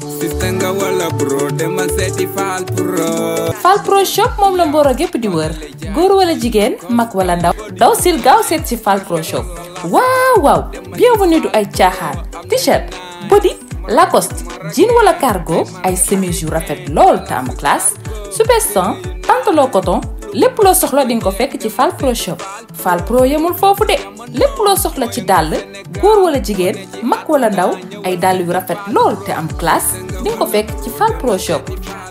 Sistanga wala bro demal seeti Fall Pro. Fall Pro shop moom la Mboro gépp di wër góor wala jigéen mag wala ndaw daw sil gaaw seet si Fall Pro shop waaw bienvenue du ay caaxaan t-shirt body Lacoste jean wala cargo ay chemise yu rafet lool te am classe super 100 pantalon coton lépp loo soxla di nga ko fekk ci Fall Pro shop. Fall Pro yemul foofu de lépp loo soxla ci dàll góor wala jigéen mag wala ndaw ay dàll yu rafet lool te am classe di nga ko fekk ci Fall Pro shop.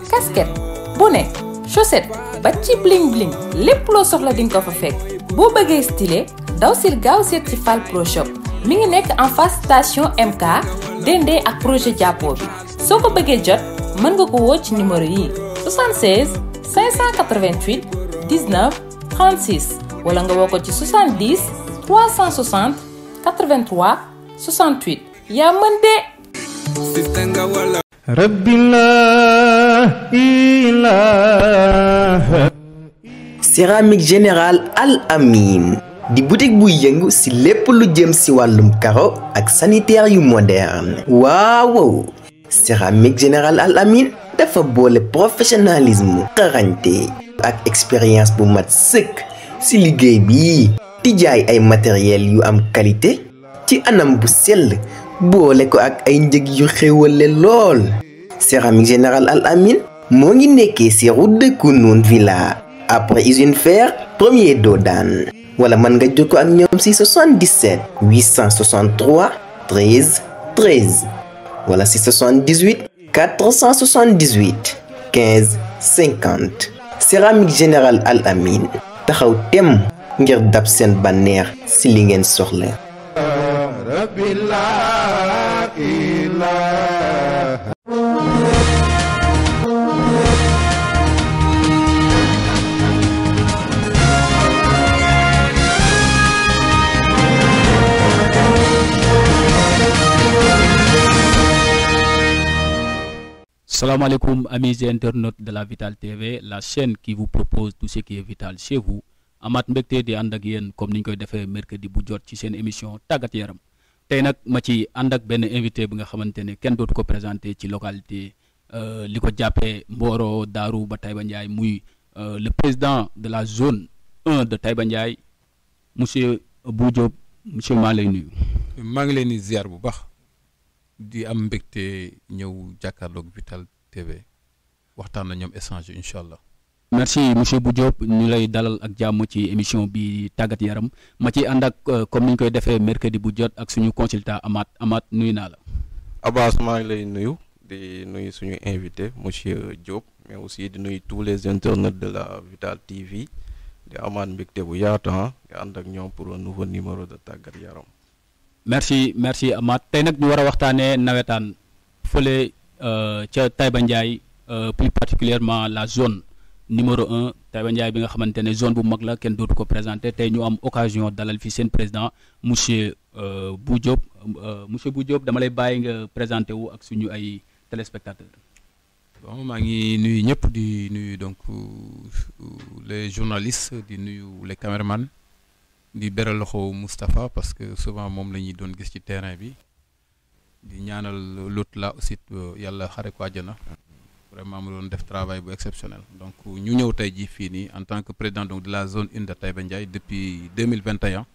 casquette bonnet chaussette ba ci bling bling lépp loo soxla di nga ko fa fekk boo bëggee stylé daw sil gaaw seet ci Fall Pro shop mi ngi nekk en face station MK dendee ak projet jàppoo bi soo ko bëggee jot mën nga ko woo ci numéro yi 76 588 19 36 wala nga woo ko ci 70 360 83 68 yaa mën de. rabbi la ilaha. Céramique Générale Al Amin di boutique buy yëngu ci lépp lu jëm ci wàllum carreau ak sanitaire yu moderne. waaw Céramique Générale Al Amin dafa boole professionnalisme xarañte ak expérience bu mat sëkk ci liggéey bi di jaay ay matériel yu am qualité ci anam bu sell boole ko ak ay njëg yu xéwale lool. Céramique Générale Al Amin moo ngi nekkee ci route de Kounoune Villa après usine fer premier Dodane wala mën nga jokkoo ak ñoom ci 77 863 13 13 wala ci 78 478 15 50. Céramique Générale Al Amin taxaw tem ngir dab seen bànneex ci li ngeen soxla. Salam alaikum amis et internautes de la Vital TV, la chaîne qui vous propose tout ce qui est vital chez vous. Amaat mbégte di ànd ak yéen comme niñ koy defee mercredi bu jot ci seen émission tàggat yaram tey nag ma ci ànd ak benn invité bi nga xamante ne kenn dootu ko présenté ci localité li ko jàppee Mboro Daaru ba Taïba Ndiaye muy le président de la zone 1 de Taïba Ndiaye monsieur Bou Diop monsieur maa lay nuyu. maa ngi leen di ziar bu baax. di am mbégte ñëw jàkkaarloog Vital TV waxtaan na ñoom échange incha allah. merci monsieur Bou Diop ñu lay dalal ak jàmm ci émission bi tàggat yaram ma ci ànd ak comme ni ñu koy defee mercredi bu jot ak suñu consultant Amath nuyu naa la. Abbas maa ngi lay nuyu di nuyu suñu invité monsieur Diop mais aussi di nuyu tous les internautes de la Vital TV di amaat mbégte bu yaatu di ànd ak ñoom pour un nouveau numéro de tàggat yaram. merci Amath tey nag ñu war a waxtaanee nawetaan fële ca Taïba Ndiaye plus particulièrement la zone numéro 1 Taïba Ndiaye bi nga xamante ne zone bu mag la kenn dootu ko présenté tey ñu am occasion dalal fi seen président monsieur Bou Diop monsieur Bou Diop dama lay bàyyi nga présenté wu ak suñu ay téléspectateurs. bon maa ngi nuyu ñëpp di nuyu donc les journalistes di nuyu les caméramans. di beral loxo Moustapha parce que souvent moom la ñuy doon gis ci terrain bi di ñaanal l'autre là aussi yàlla xare ko àjjana vraiment mu doon def travail bu exceptionnel donc ñu ñëw tey jii fii nii en tant que président donc de la zone 1 de Taïba Ndiaye depuis 2021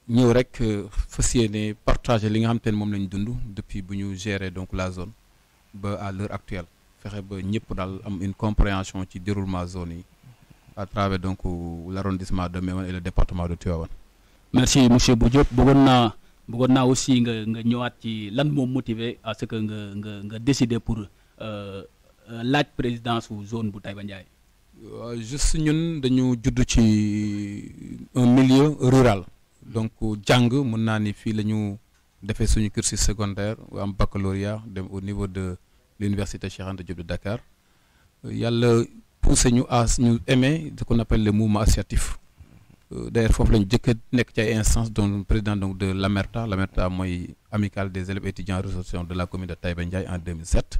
ñëw rek fas yéene partager li nga xam te ne moom lañ dund depuis bu ñu gérer donc la zone ba à l'heure actuelle fexe ba ñëpp daal am une compréhension ci déroulement zone yi à travers donc l'arrondissement de Méouane et le département de Tivaouane. merci monsieur Bou Diop bëggoon naa aussi nga ñëwaat ci lan moo motivé à ce que nga décider pour laaj présidence su zone bu Taïba Ndiaye. juste ñun dañu judd ci un milieu rural donc jàng mën naa ni fii la ñu defee suñu cursus secondaire am baccalauréat dem au niveau de l'université Cheikh Anta Diop de Dakar yàlla poussé ñu à ñu aimer ce qu'on appelle le mouvement associatif d'ailleurs foofu la ñu jëkk a nekk ci ay instances dont président donc de l'AMERTA mooy amicale des élèves étudiants ressortissants de la commune de Taïba Ndiaye en 2007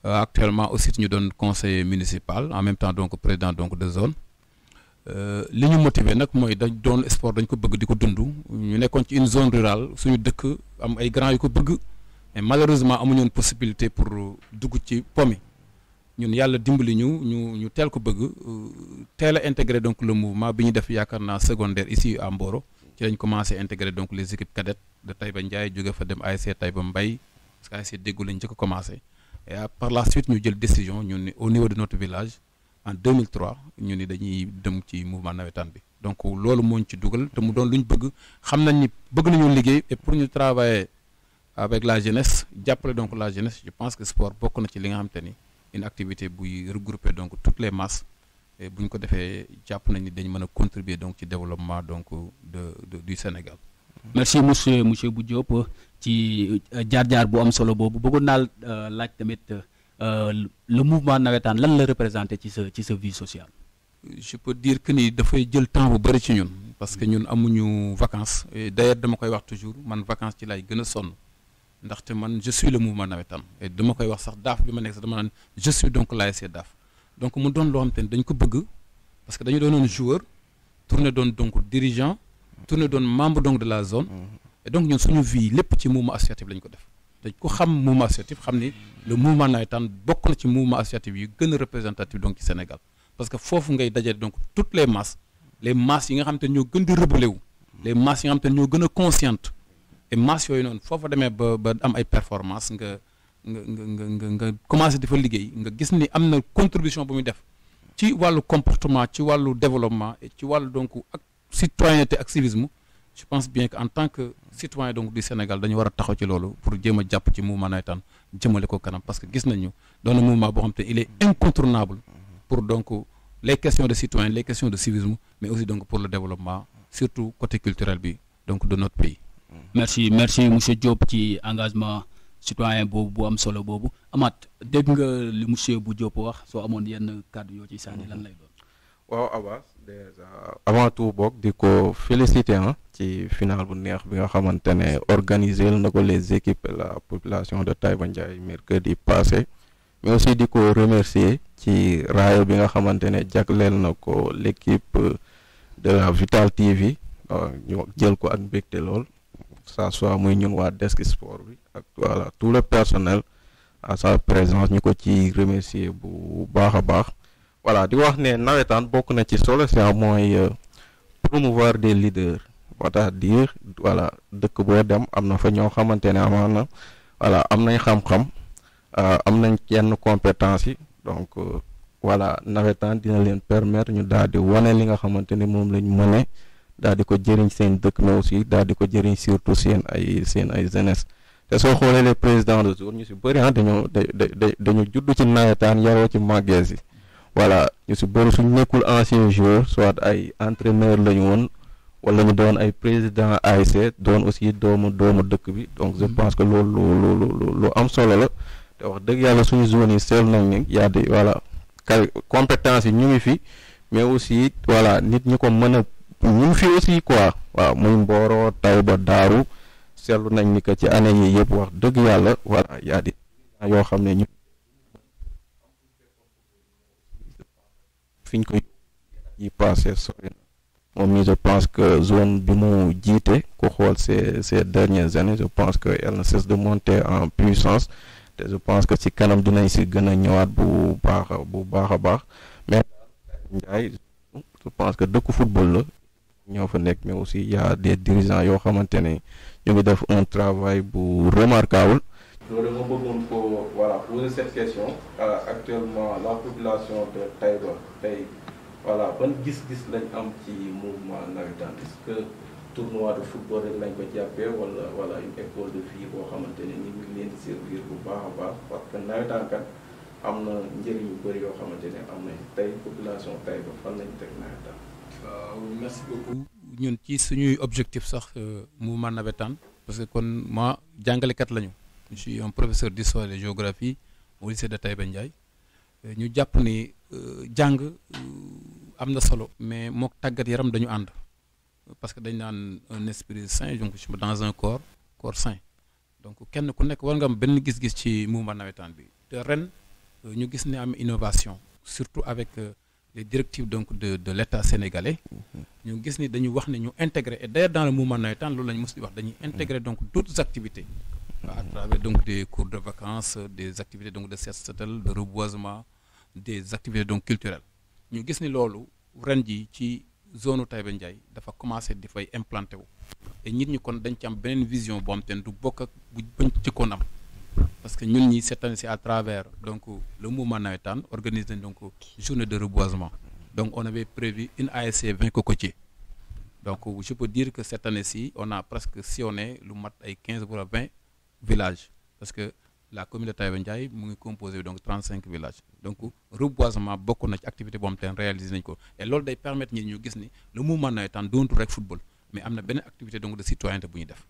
actuellement aussi ñu doon conseiller municipal en même temps donc président donc de zone li ñu motivé nag mooy dañ doon sport dañ ko bëgg di ko dund ñu nekkoon ci une zone rurale suñu dëkk am ay grands yu ko bëgg mais malheureusement amuñu woon possibilité pour dugg ci pomi ñun yàlla dimbali ñu teel ko bëgg teel a intégrer donc le mouvement bi ñu def yaakaar naa secondaire ici à Mboro ci lañ commencé intégrer donc les équipes cadettes de Taïba Ndiaye jóge fa dem ASC Taïba Mbaye parce que ASC Déggu lañ njëkk a commencé et par la suite ñu jël décision ñun au niveau de notre village en 2003 ñu ni dañuy dem ci mouvement nawetaan bi donc loolu moo ñu ci dugal te mu doon lu ñu bëgg xam nañ ni bëgg nañu liggéey et pour ñu travailler avec la jeunesse jàppale donc la jeunesse je pense que sport bokk na ci li nga xam te ni une activité buy regrouper donc toutes les masses et bu ñu ko defee jàpp nañ ni dañ mën a contribuer donc ci développement donc du Sénégal. merci monsieur Bou Diop ci jaar-jaar bu am solo boobu bëggoon naa laaj tamit le mouvement nawetaan lan la représenté ci sa vie sociale. je peux dire que ni dafay jël temps bu bëri ci ñun parce que ñun amuñu vacances et d'ailleurs dama koy wax toujours man vacances ci laay gën a sonn ndaxte man je suis le mouvement nawetaan et dama koy wax sax daaf bi ma nekk sax dama naan je suis donc l'ASC daaf donc mu doon loo xam te ne dañ ko bëgg parce que dañu doonoon joueur tourné doon donc dirigeant tourné doon membre donc de la zone et donc ñun suñu vie lépp ci mouvement associatif lañ ko def dañ ko xam mouvement associatif xam ni le mouvement nawetaan bokk na ci mouvement associatif yu gën a représentatif donc ci Sénégal parce que foofu ngay dajale donc toutes les masses yi nga xam te ñoo gën di rebelle wu les masses yi nga xam te ñoo gën a consciente et masses yooyu noonu foofa demee ba am ay performance nga commencé di fa liggéey nga gis ni am na contribution bu muy def ci wàllu comportement ci wàllu développement et ci wàllu donc ak citoyenneté ak civisme je pense bien que en tant que citoyen donc du Sénégal dañu war a taxaw ci loolu pour jéem a jàpp ci mouvement nawetaan jëmale ko kanam parce que gis nañu doon na mouvement boo xam te il est incontournable pour donc les questions de citoyen les questions de civisme mais aussi donc pour le développement surtout côté culturel bi donc de notre pays. merci monsieur Diop ci engagement citoyen boobu bu am solo boobu Amath dégg nga li monsieur Bou Diop wax soo amoon yenn kàddu yoo ci sànni lan lay doon. waaw Abbas déjà avant tout boog di ko féliciter ci final bu neex bi nga xamante ne organiser na ko les équipes et la population de Taïba Ndiaye mercredi passé mais aussi di ko remercier ci raaya bi nga xamante ne jagleel na ko l'équipe de la Vital TV ñu jël ko ak mbégte lool ça soit muy ñun waa desk sport bi ak voilà tout le personnel à sa présence ñu ko ci remercier bu baax a baax voilà di wax ne nawetaan bokk na ci solo si mooy promouvoir des leaders c'est-à-dire voilà dëkk boo dem am na fa ñoo xamante ne amaana voilà am nañ xam-xam am nañ yenn compétence yi donc voilà nawetaan dina leen permettre ñu daal di wane li nga xamante ne moom lañ mëne daal di ko jëriñ seen dëkk mais aussi daal di ko jëriñ surtout seen ay jeunesse te soo xoolee les présidents de zone ñu si bëri dañu judd ci nawetaan yaroo ci màggees yi voilà ñu si bëri suñ nekkul ancien joueur soit ay entraîneur la ñu woon wala ñu doon ay président ASC doon aussi doomu dëkk bi donc je pense que loolu lu am solo la te wax dëgg yàlla suñu zone yi seetlu nañ ni y a des voilà compétence yi ñu ngi fi mais aussi voilà nit ñi ko mën a ñu ngi fi aussi quoi waaw muy Mboro Taïba Daaru seetlu nañ ni que ci année yi yëpp wax dëgg yàlla voilà y a des yoo xam ne ñu fiñ ko yi passé sori moom mi je pense que zone bi mu jiite ku xool ces dernières années je pense que elle ne cesse de monter en puissance te je pense que ci kanam dinañ si gën a ñëwaat bu baax a baax mais Ndiaye je pense que dëkku football la ñoo fa nekk mais aussi y a des dirigeants yoo xamante ne ñu ngi def un travail bu remarquable. loolu nga bëggoon ko voilà poser cette question actuellement la population de Taïba tey voilà ban gis-gis lañ am ci mouvement nawetaan est-ce que tournoi de football rek lañ ko jàppee wala une école de vie boo xamante ne ni ngi leen di servir bu baax a baax parce que nawetaan kat am na njëriñ yu bëri yoo xamante ne am nañ tey population Taïba fan lañ teg nawetaan. waaw merci beaucoup ñun ci suñuy objectif sax mouvement nawetaan parce que kon moi jàngalekat lañu je suis un professeur d'histoire et de géographie au lycée de Taïba Ndiaye ñu jàpp ni jàng am na solo mais mook tàggat yaram dañu ànd parce que dañ naan un esprit sain donc dans un corps sain donc kenn ku nekk war nga am benn gis-gis ci mouvement nawetaan bi te ren ñu gis ne am innovation surtout avec les directives donc de l'État sénégalais ñu gis ni dañu wax ne ñu intégrer et d'ailleurs dans le mouvement nawetaan loolu la ñu mos di wax dañuy intégrer donc d'autres activités à travers donc des cours de vacances, des activités donc de set setal, de reboisement, des activités donc culturelles ñu gis ni loolu ren ji ci zone Taïba Ndiaye dafa commencé di fay implanté wu et nit ñi kon dañ ci am beneen vision boo xam te ne du bokk ak bu bañ ci kon am parce que ñun ñi cette année c'est à travers donc le mouvement nawetaan organisé donc journée de reboisement donc on avait prévu une ASC 20 cocotiers donc je peux dire que cette année-ci on a presque sillonné lu mat ay 15 wala 20 villages parce que la commune de Taïba Ndiaye mu ngi composé donc 35 villages donc reboisement bokk na ci activité boo xam te ne réalisé nañ ko et loolu day permettre ñi ñu gis ni le mouvement nawetaan doontul rek football mais am na benn activité donc de citoyenneté bu ñu def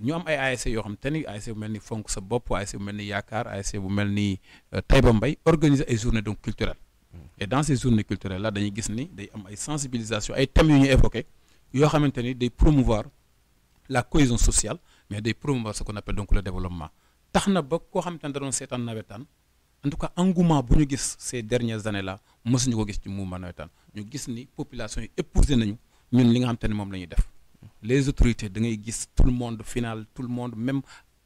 ñu am ay ASC yoo xam te ni ASC bu mel ni fonk sa bopp ASC bu mel ni yaakaar ASC bu mel ni Taïba Mbaye organiser ay journées donc culturelles et dans ces journées culturelles là dañuy gis ni day am ay sensibilisation ay thèmes yu ñu évoqué yoo xamante ni day promouvoir la cohésion sociale mais day promouvoir ce qu'on appelle donc le développement tax na ba koo xamante ne da doon seetaan nawetaan en tout cas engouement bu ñu gis ces dernières années là mosuñu ko gis ci mouvement nawetaan ñu gis ni population yi épousé nañu ñun li nga xamante ne moom la ñuy def les autorités da ngay gis tout le monde final tout le monde même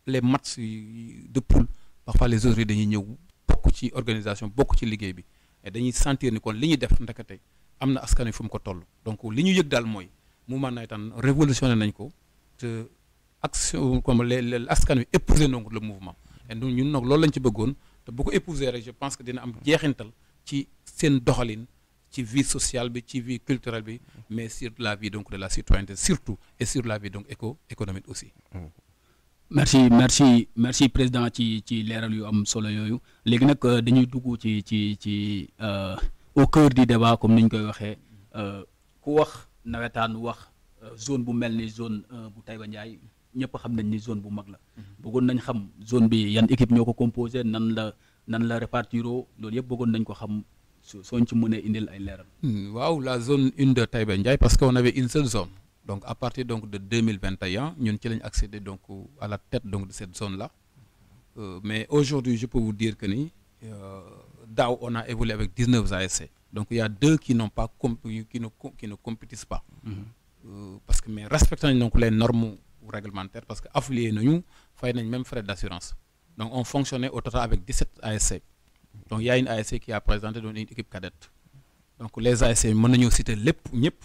les matchs de poule parfois les autorités dañuy ñëw bokk ci organisation bokk ci liggéey bi et dañuy sentir ni kon li ñuy def ndekete am na askan wi fu mu ko toll donc li ñu yëg daal mooy mouvement nawetaan révolutionné nañ ko te action comme les askan wi épouser donc le mouvement et donc ñun nag loolu lañ ci bëggoon te bu ko épouser rek je pense que dina am jeexintal ci seen doxalin ci vie sociale bi ci vie culturelle bi mais sur la vie donc de la citoyenneté surtout et sur la vie donc économique aussi. merci président ci leeral yu am solo yooyu léegi nag dañuy dugg ci au cœur du débat comme ni ñu koy waxee ku wax nawetaan wax zone bu mel ni zone bu Taïba Ndiaye ñëpp xam nañ ni zone bu mag la bëggoon nañ xam zone bi yan équipe ñoo ko composé nan la répartiro loolu yëpp bëggoon nañ ko xam sooñ ci mënee indil ay leeral. waaw la zone 1 de Taïba Ndiaye parce qu'on avait une seule zone donc à partir donc de 2021 ñun ci lañ accédé donc à la tête donc de cette zone là mais aujourd'hui je peux vous dire que ni daaw on a évolué avec 19 ASC donc il y a 2 qui n'ont pas qui ne compétissent pas parce que mais respectant nañ donc les normes réglementaires parce que affilié nañu fay nañ même frais d'assurance donc on fonctionnait au total avec 17 ASC donc il y a une ASC qui a présenté donc une équipe cadette donc les ASC mën nañoo citer lépp ñëpp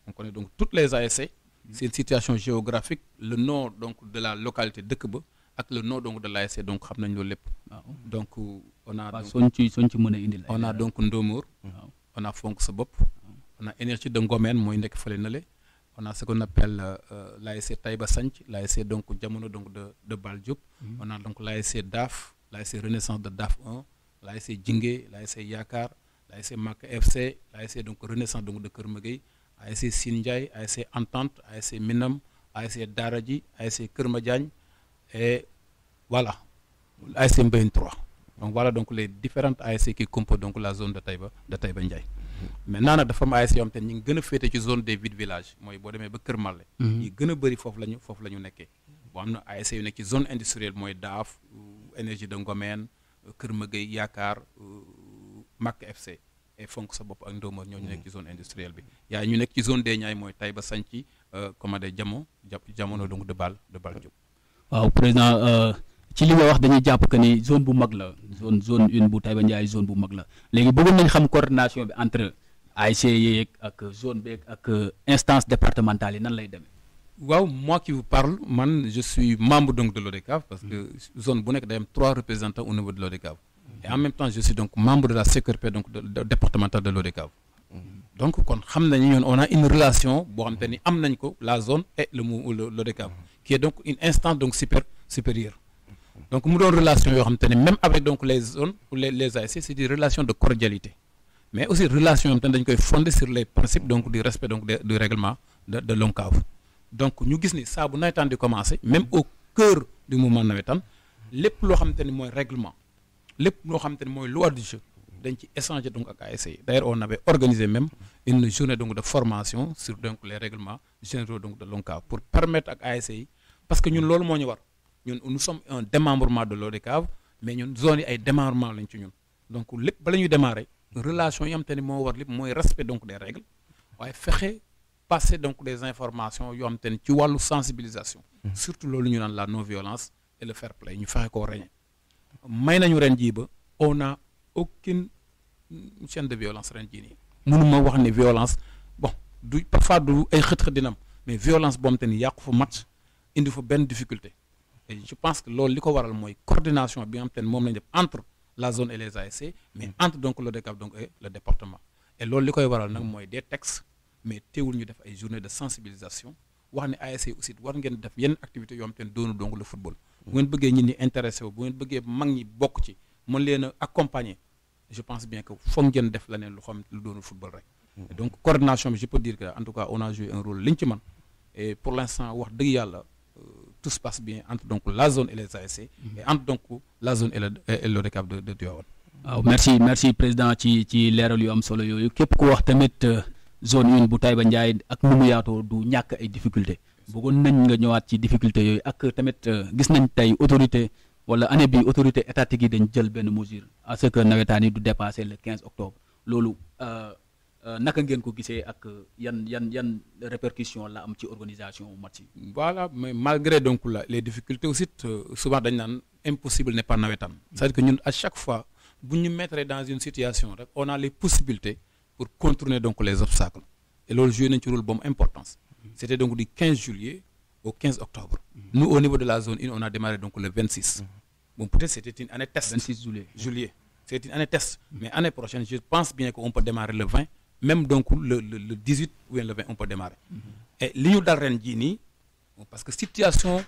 on connaît donc toutes les ASC c'est une situation géographique le nom donc de la localité dëkk ba ak le nom donc de l'ASC donc xam nañ loolu lépp donc on a soñ ci mën a indil on a donc Ndomor on a fonk sa bopp on a énergie de Ngomeen mooy nekk fële na le on a ce qu'on appelle l'ASC Taïba Santh, l'ASC donc Diamono donc de Bal Diop. On a donc l'ASC DAF, l'ASC Renaissance de DAF 1, l'ASC Djingé, l'ASC Yakar, l'ASC Mak FC, l'ASC donc Renaissance donc de Keur Magueye, ASC Sindiaye, ASC Entente, ASC Minam, ASC Daradji, ASC Keur Madiagne et voilà, l'ASC Mbayen 3. Donc voilà donc les différentes ASC qui composent donc la zone de Taïba Ndiaye. Maintenant nag dafa am ASC yoo xam te ñu ngi gën a féete ci zone des vides villages mooy boo demee ba Kër Mallé yi gën a bëri foofu la ñu nekkee boo am na ASC yu nekk ci zone industrielle mooy Daaf énergie de Ngomeen Kër Magueye Yaakaar Mak FC et fonk sa bopp ak Ndomor ñoo ñu nekk ci zone industrielle bi yaa ñu nekk ci zone des Niayes mooy Taïba Santh commandé jamono donc de Bal Diop. waaw président ci li nga wax dañuy jàpp que ni zone bu mag la zone une bu Taïba Ndiaye zone bu mag la léegi bëggoon nañ xam coordination bi entre ASC yeeg ak zone beeg ak instance départementale yi nan lay demee. waaw moi qui vous parle man je suis membre donc de l'ODCAV parce que zone bu nekk day am 3 représentants au niveau de l'ODCAV et en même temps je suis donc membre de la CRP donc départementale de l'ODCAV donc kon xam nañu ñun on a une relation boo xam te ni am nañ ko la zone et l'ODCAV qui est donc une instance donc supérieure. Donc mu doon relation yoo xam te ne même avec donc les zones ou les ASC c'est des relations de cordialité mais aussi relation yoo xam te ne dañ koy fonder sur les principes donc du respect donc du règlement de l'ONCAV donc ñu gis ni saa bu nawetaan di commencer même au cœur du mouvement nawetaan lépp loo xam te ne mooy règlement lépp loo xam te ne mooy loi du jeu dañ ci échanger donc ak ASC yi d'ailleurs on avait organisé même une journée donc de formation sur donc les règlements généraux donc de l'ONCAV pour permettre ak ASC yi parce que ñun loolu moo ñu war nous sommes un démembrement de l'ODCAV mais ñun zone yi ay démembrement lañ ci ñun donc lépp bala ñuy démarrer relation yi am te ni moo war lépp mooy respect donc des règles waaye fexe passer donc des informations yoo am te ni ci wàllu sensibilisation surtout loolu ñu naan la non violence et le fair play ñu fexe koo régner may nañu ren jii ba on a aucune chaîne de violence ren jii nii mënuma wax ne violence bon du parfois du ay xët-xët dinam mais violence boo xam te ni yàqu fa match indi fa benn difficulté et je pense que loolu li ko waral mooy coordination bi nga xam te ne moom lañ def entre la zone et les ASC mais entre donc l'ODCAV donc et le département et loolu li koy waral nag mooy des textes mais teewul ñu def ay journées de sensibilisation wax ne ASC aussi war ngeen def yenn activités yoo xam te ne doonu donc le football bu ngeen bëggee nit ñi intéressé wu bu ngeen bëggee mag ñi bokk ci mën leen a accompagner je pense bien que foog ngeen def leneen lu xam lu doonu football rek et donc coordination bi je peux dire que en tout cas on a joué un rôle liñ ci man et pour l'instant wax dëgg yàlla tout se passe bien entre donc la zone et les ASC et entre donc la zone et l'ODCAV de Tivaouane. waaw merci président ci leeral yu am solo yooyu képp ku wax tamit zone une bu Taïba Ndiaye ak nu mu yaatoo du ñàkk ay difficulté bëggoon nañ nga ñëwaat ci difficulté yooyu ak tamit gis nañ tey autorité wala année bi autorité étatique yi dañ jël benn mesure à ce que nawetaan yi du dépasser le 15 octobre loolu naka ngeen ko gisee ak yan répercussions la am ci organisation match yi. Voilà, mais malgré donc les difficultés aussi souvent dañ naan impossible n'est pas nawetaan c'est-à-dire que ñun à chaque fois bu ñu mettre dans une situation rek on a les possibilités pour contourner donc les obstacles et loolu joué nañ ci rôle boobu importance c'était donc du 15 juillet au 15 octobre nous au niveau de la zone 1 on a démarré donc le 26 bon peut-être c'était une année test 26 juillet c'est une année test mais année prochaine je pense bien qu'on peut démarrer le 20 même donc le 18 ou bien le 20 on peut démarrer et li ñu dal ren jii nii parce que situation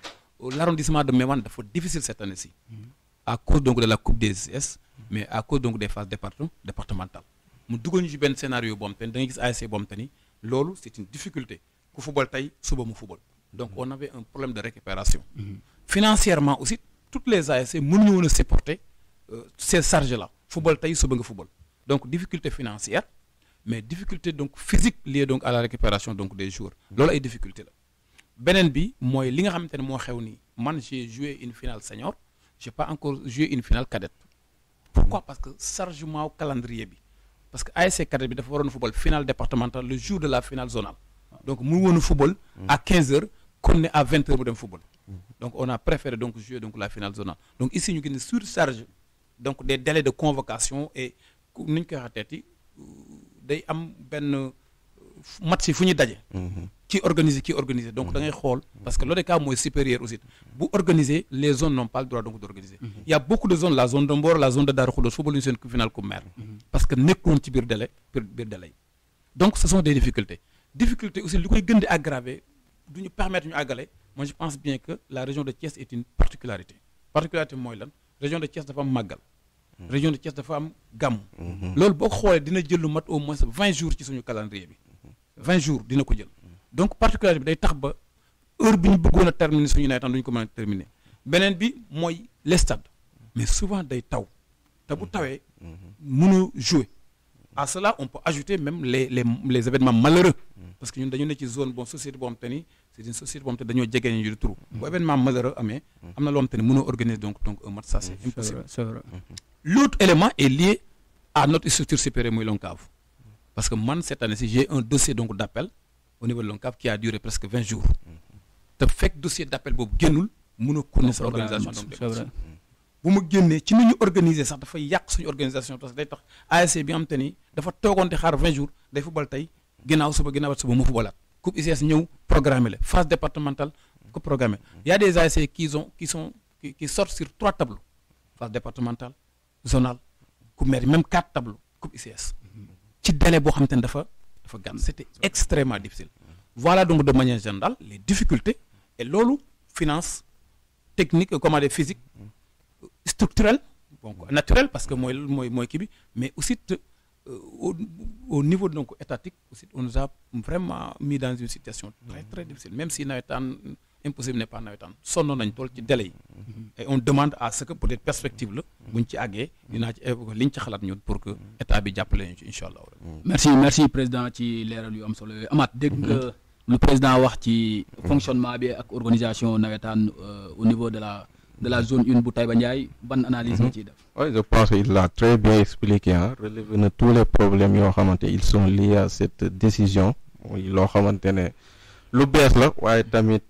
l'arrondissement de Méouane dafa difficile cette année-ci à cause donc de la coupe des ICS mais à cause donc des phases départementales mu dugal ñu ci benn scénario boo xam te ni da ngay gis ASC boo xam te ni loolu c'est une difficulté ku football tey suba mu football donc on avait un problème de récupération financièrement aussi toutes les ASC mënuñu woon a supporter ces charges-là football tey suba nga football donc difficulté financière mais difficulté donc physique liée donc à la récupération donc des joueurs loolu ay difficulté la beneen bi mooy li nga xamante ne moo xew nii man j'ai joué une finale senior j'ai pas encore joué une finale cadette pourquoi parce que chargement calendrier bi parce que ASC cadette bi dafa waroon football finale départementale le jour de la finale zonale donc mu woon football à 15h kon ne à 20h mu dem football donc on a préféré donc jouer donc la finale zonale donc ici ñu gis ne surcharge donc des délais de convocation et ni ñu koy waxateeti day am benn match yi fu ñuy daje qui organiser donc da ngay xool parce que l'ODCAV mooy supérieur aussi bu organiser les zones n'ont pas le droit donc d'organiser il y a beaucoup de zones la zone de Mbor la zone de Darou Khoudoss football ñu seen finale coupe maire parce que nekkoon ci biir délai donc ce sont des difficultés aussi li koy gën di aggraver du ñu permettre ñu àggale moi je pense bien que la région de Thiès est une particularité mooy lan région de Thiès dafa am màggal région de Thiès dafa am gàmmu loolu boo xoolee dina jël lu mat au moins 20 jours ci suñu calendrier bi 20 jours dina ko jël donc particularité bi day tax ba heure bi ñu bëggoon a terminer suñu nawetaan duñu ko mën a terminer beneen bi mooy les stades mais souvent day taw te bu tawee mënu jouer à cela on peut ajouter même les événements malheureux parce que ñun dañu ne ci zone bon société boo xam te ni c'est une société boo xam te dañoo jege ñu du trou bu événement malheureux amee am na loo xam te ni mënoo organiser donc un match ça c'est impossible c'est vrai. L'autre élément est lié à notre structure supérieure muy l'ONCAV parce que man cette année-ci j'ai un dossier donc d'appel au niveau de l'ONCAV qui a duré presque 20 jours te fekk dossier d'appel boobu génnul mënoo connaître sa organisation donc c'est vrai. bu ma génnee ci ni ñu organiser sax dafay yàq suñu organisation parce que day tax ASC bi nga xam te ni dafa toogoon di xaar 20 jours day football tey ginnaaw suba mu footballaat coupe ICS ñëw programmé la phase départementale ko programmé il y a des ASC qui sortent sur 3 tableaux phase départementale zonale coupe maire même 4 tableaux coupe ICS ci délai boo xam te ne dafa gàtt c'était extrêmement difficile voilà donc de manière générale les difficultés et loolu finance technique comment dire physique structurelle donc naturelle parce que mooy kii bi mais aussi au niveau donc étatique aussi on nous a vraiment mis dans une situation très très difficile même si nawetaan impossible n'est pas nawetaan sonnoon nañ tool ci délai yi et on demande à ce que peut-être perspective la buñ ci àggee dinaa ci évoquer liñ ci xalaat ñun pour que état bi jàppale ñu ci incha allah. merci président ci leeral yu am solo yooyu Amath dégg nga lu président wax ci fonctionnement bi ak organisation nawetaan au niveau de la zone 1 bu Taïba Ndiaye ban analyse nga ciy def. Oui, je pense qu'il l'a très bien expliqué relevé na tous les problèmes yoo xamante ils sont liés à cette décision muy loo xamante ne lu bees la waaye tamit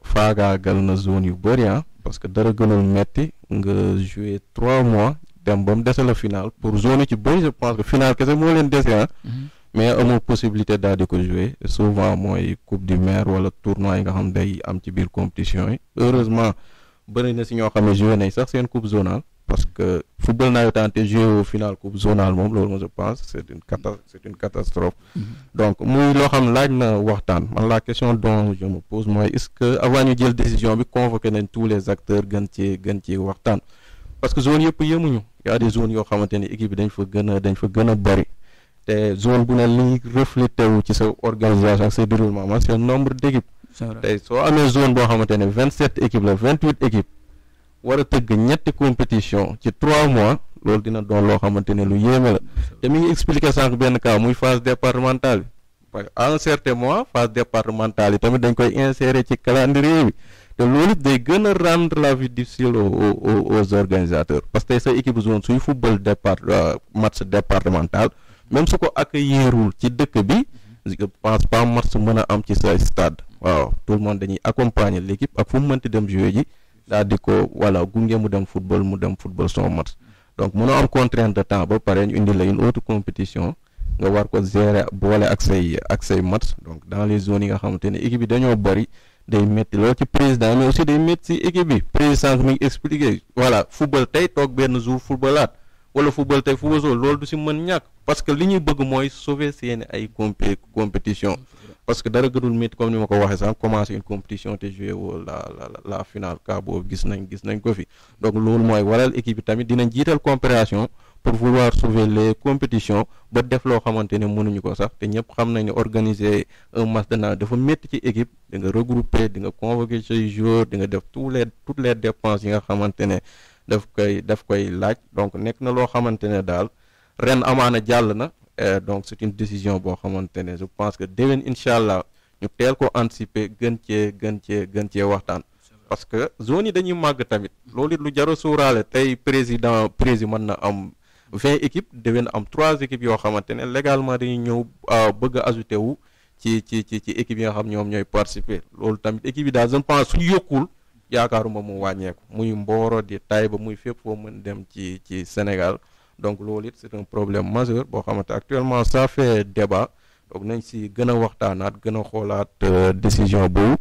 faagaagal na zone yu bëri parce que dara gënul metti nga jouer 3 mois dem ba mu dese la final pour zone ci bëri je pense que final kese moo leen dese ah. mais amul possibilité daal di ko jouer souvent mooy coupe du maire wala tournoi yi nga xam day am ci biir compétition yi heureusement bëri na si ñoo xam ne joué nañ sax seen coupe zonale parce que football nawetaan te joué au final coupe zonale moom loolu moi je pense c'est une catastrophe. donc muy loo xam laaj na waxtaan man la question dont je me pose mooy est-ce que avant ñu jël décision bi convoqué nañ tous les acteurs gën ci waxtaan parce que zone yëpp yemuñu y a des zones yoo xamante ni équipe bi dañ fa gën a bëri te zone bu ne li reflété wu ci sa organisation ak sa déroulement man c'est le nombre d'équipes. tey soo amee zone boo xamante ne 27 équipes la 28 équipes war a tëgg ñetti compétition ci 3 mois loolu dina doon loo xamante ne lu yéeme la te mi ngi expliquer sànq benn cas muy phase départementale bi parce que à un certain mois phase départementale yi tamit dañ koy insérer ci calendrier bi te loolu it day gën a rendre la vie difficile aux organisateurs parce que tey sa équipe zone suy football match départemental même su ko accueillirul ci dëkk bi je pense pas match mën a am ci sa stade waaw tout le monde dañuy accompagner l'équipe ak fu mu mënti dem jouer ji daal di ko voilà gunge mu dem football son match donc mënoo am contrainte de temps ba pare ñu indi la une autre compétition nga war ko gérer boole ak say match donc dans les zones yi nga xamante ne équipe yi dañoo bëri day métti loolu ci président mais aussi day métti ci équipe bi président mi ngi expliqué voilà football tey toog benn jour footballaat wala football tey football soo loolu du ci mën ñàkk parce que li ñuy bëgg mooy sauver seeni ay compétition parce que dara gënul métti comme ni ma ko waxee sax commencer une compétition te jouer woo la finale cas boobu gis nañ ko fi donc loolu mooy waral équipe bi tamit dinañ jiital coopération pour vouloir sauver les compétitions ba def loo xamante ne mënuñu ko sax te ñëpp xam nañ ne organiser un match de nage dafa métti ci équipe di nga regrouper di nga convoquer say joueurs di nga def toutes les dépenses yi nga xamante ne daf koy laaj donc nekk na loo xamante ne daal ren amaana jàll na donc c'est une décision boo xamante ne je pense que déwén incha allah ñu teel ko anticiper gën cee waxtaan parce que zone yi dañuy màgg tamit loolu it lu jar a suuraale tey président mën na am 20 équipes déwén am 3 équipes yoo xamante ne légalement dañuy ñëw bëgg a ajouté wu ci équipes yi nga xam ñoom ñooy participer loolu tamit équipe yi daal je pense suñu yokkul yaakaaruma mu wàññeeku muy Mboro di Taïba muy fépp foo mën dem ci Sénégal donc loolu it c'est un problème majeur boo xamante actuellement ça fait débat donc nañ si gën a waxtaanaat gën a xoolaat décision boobu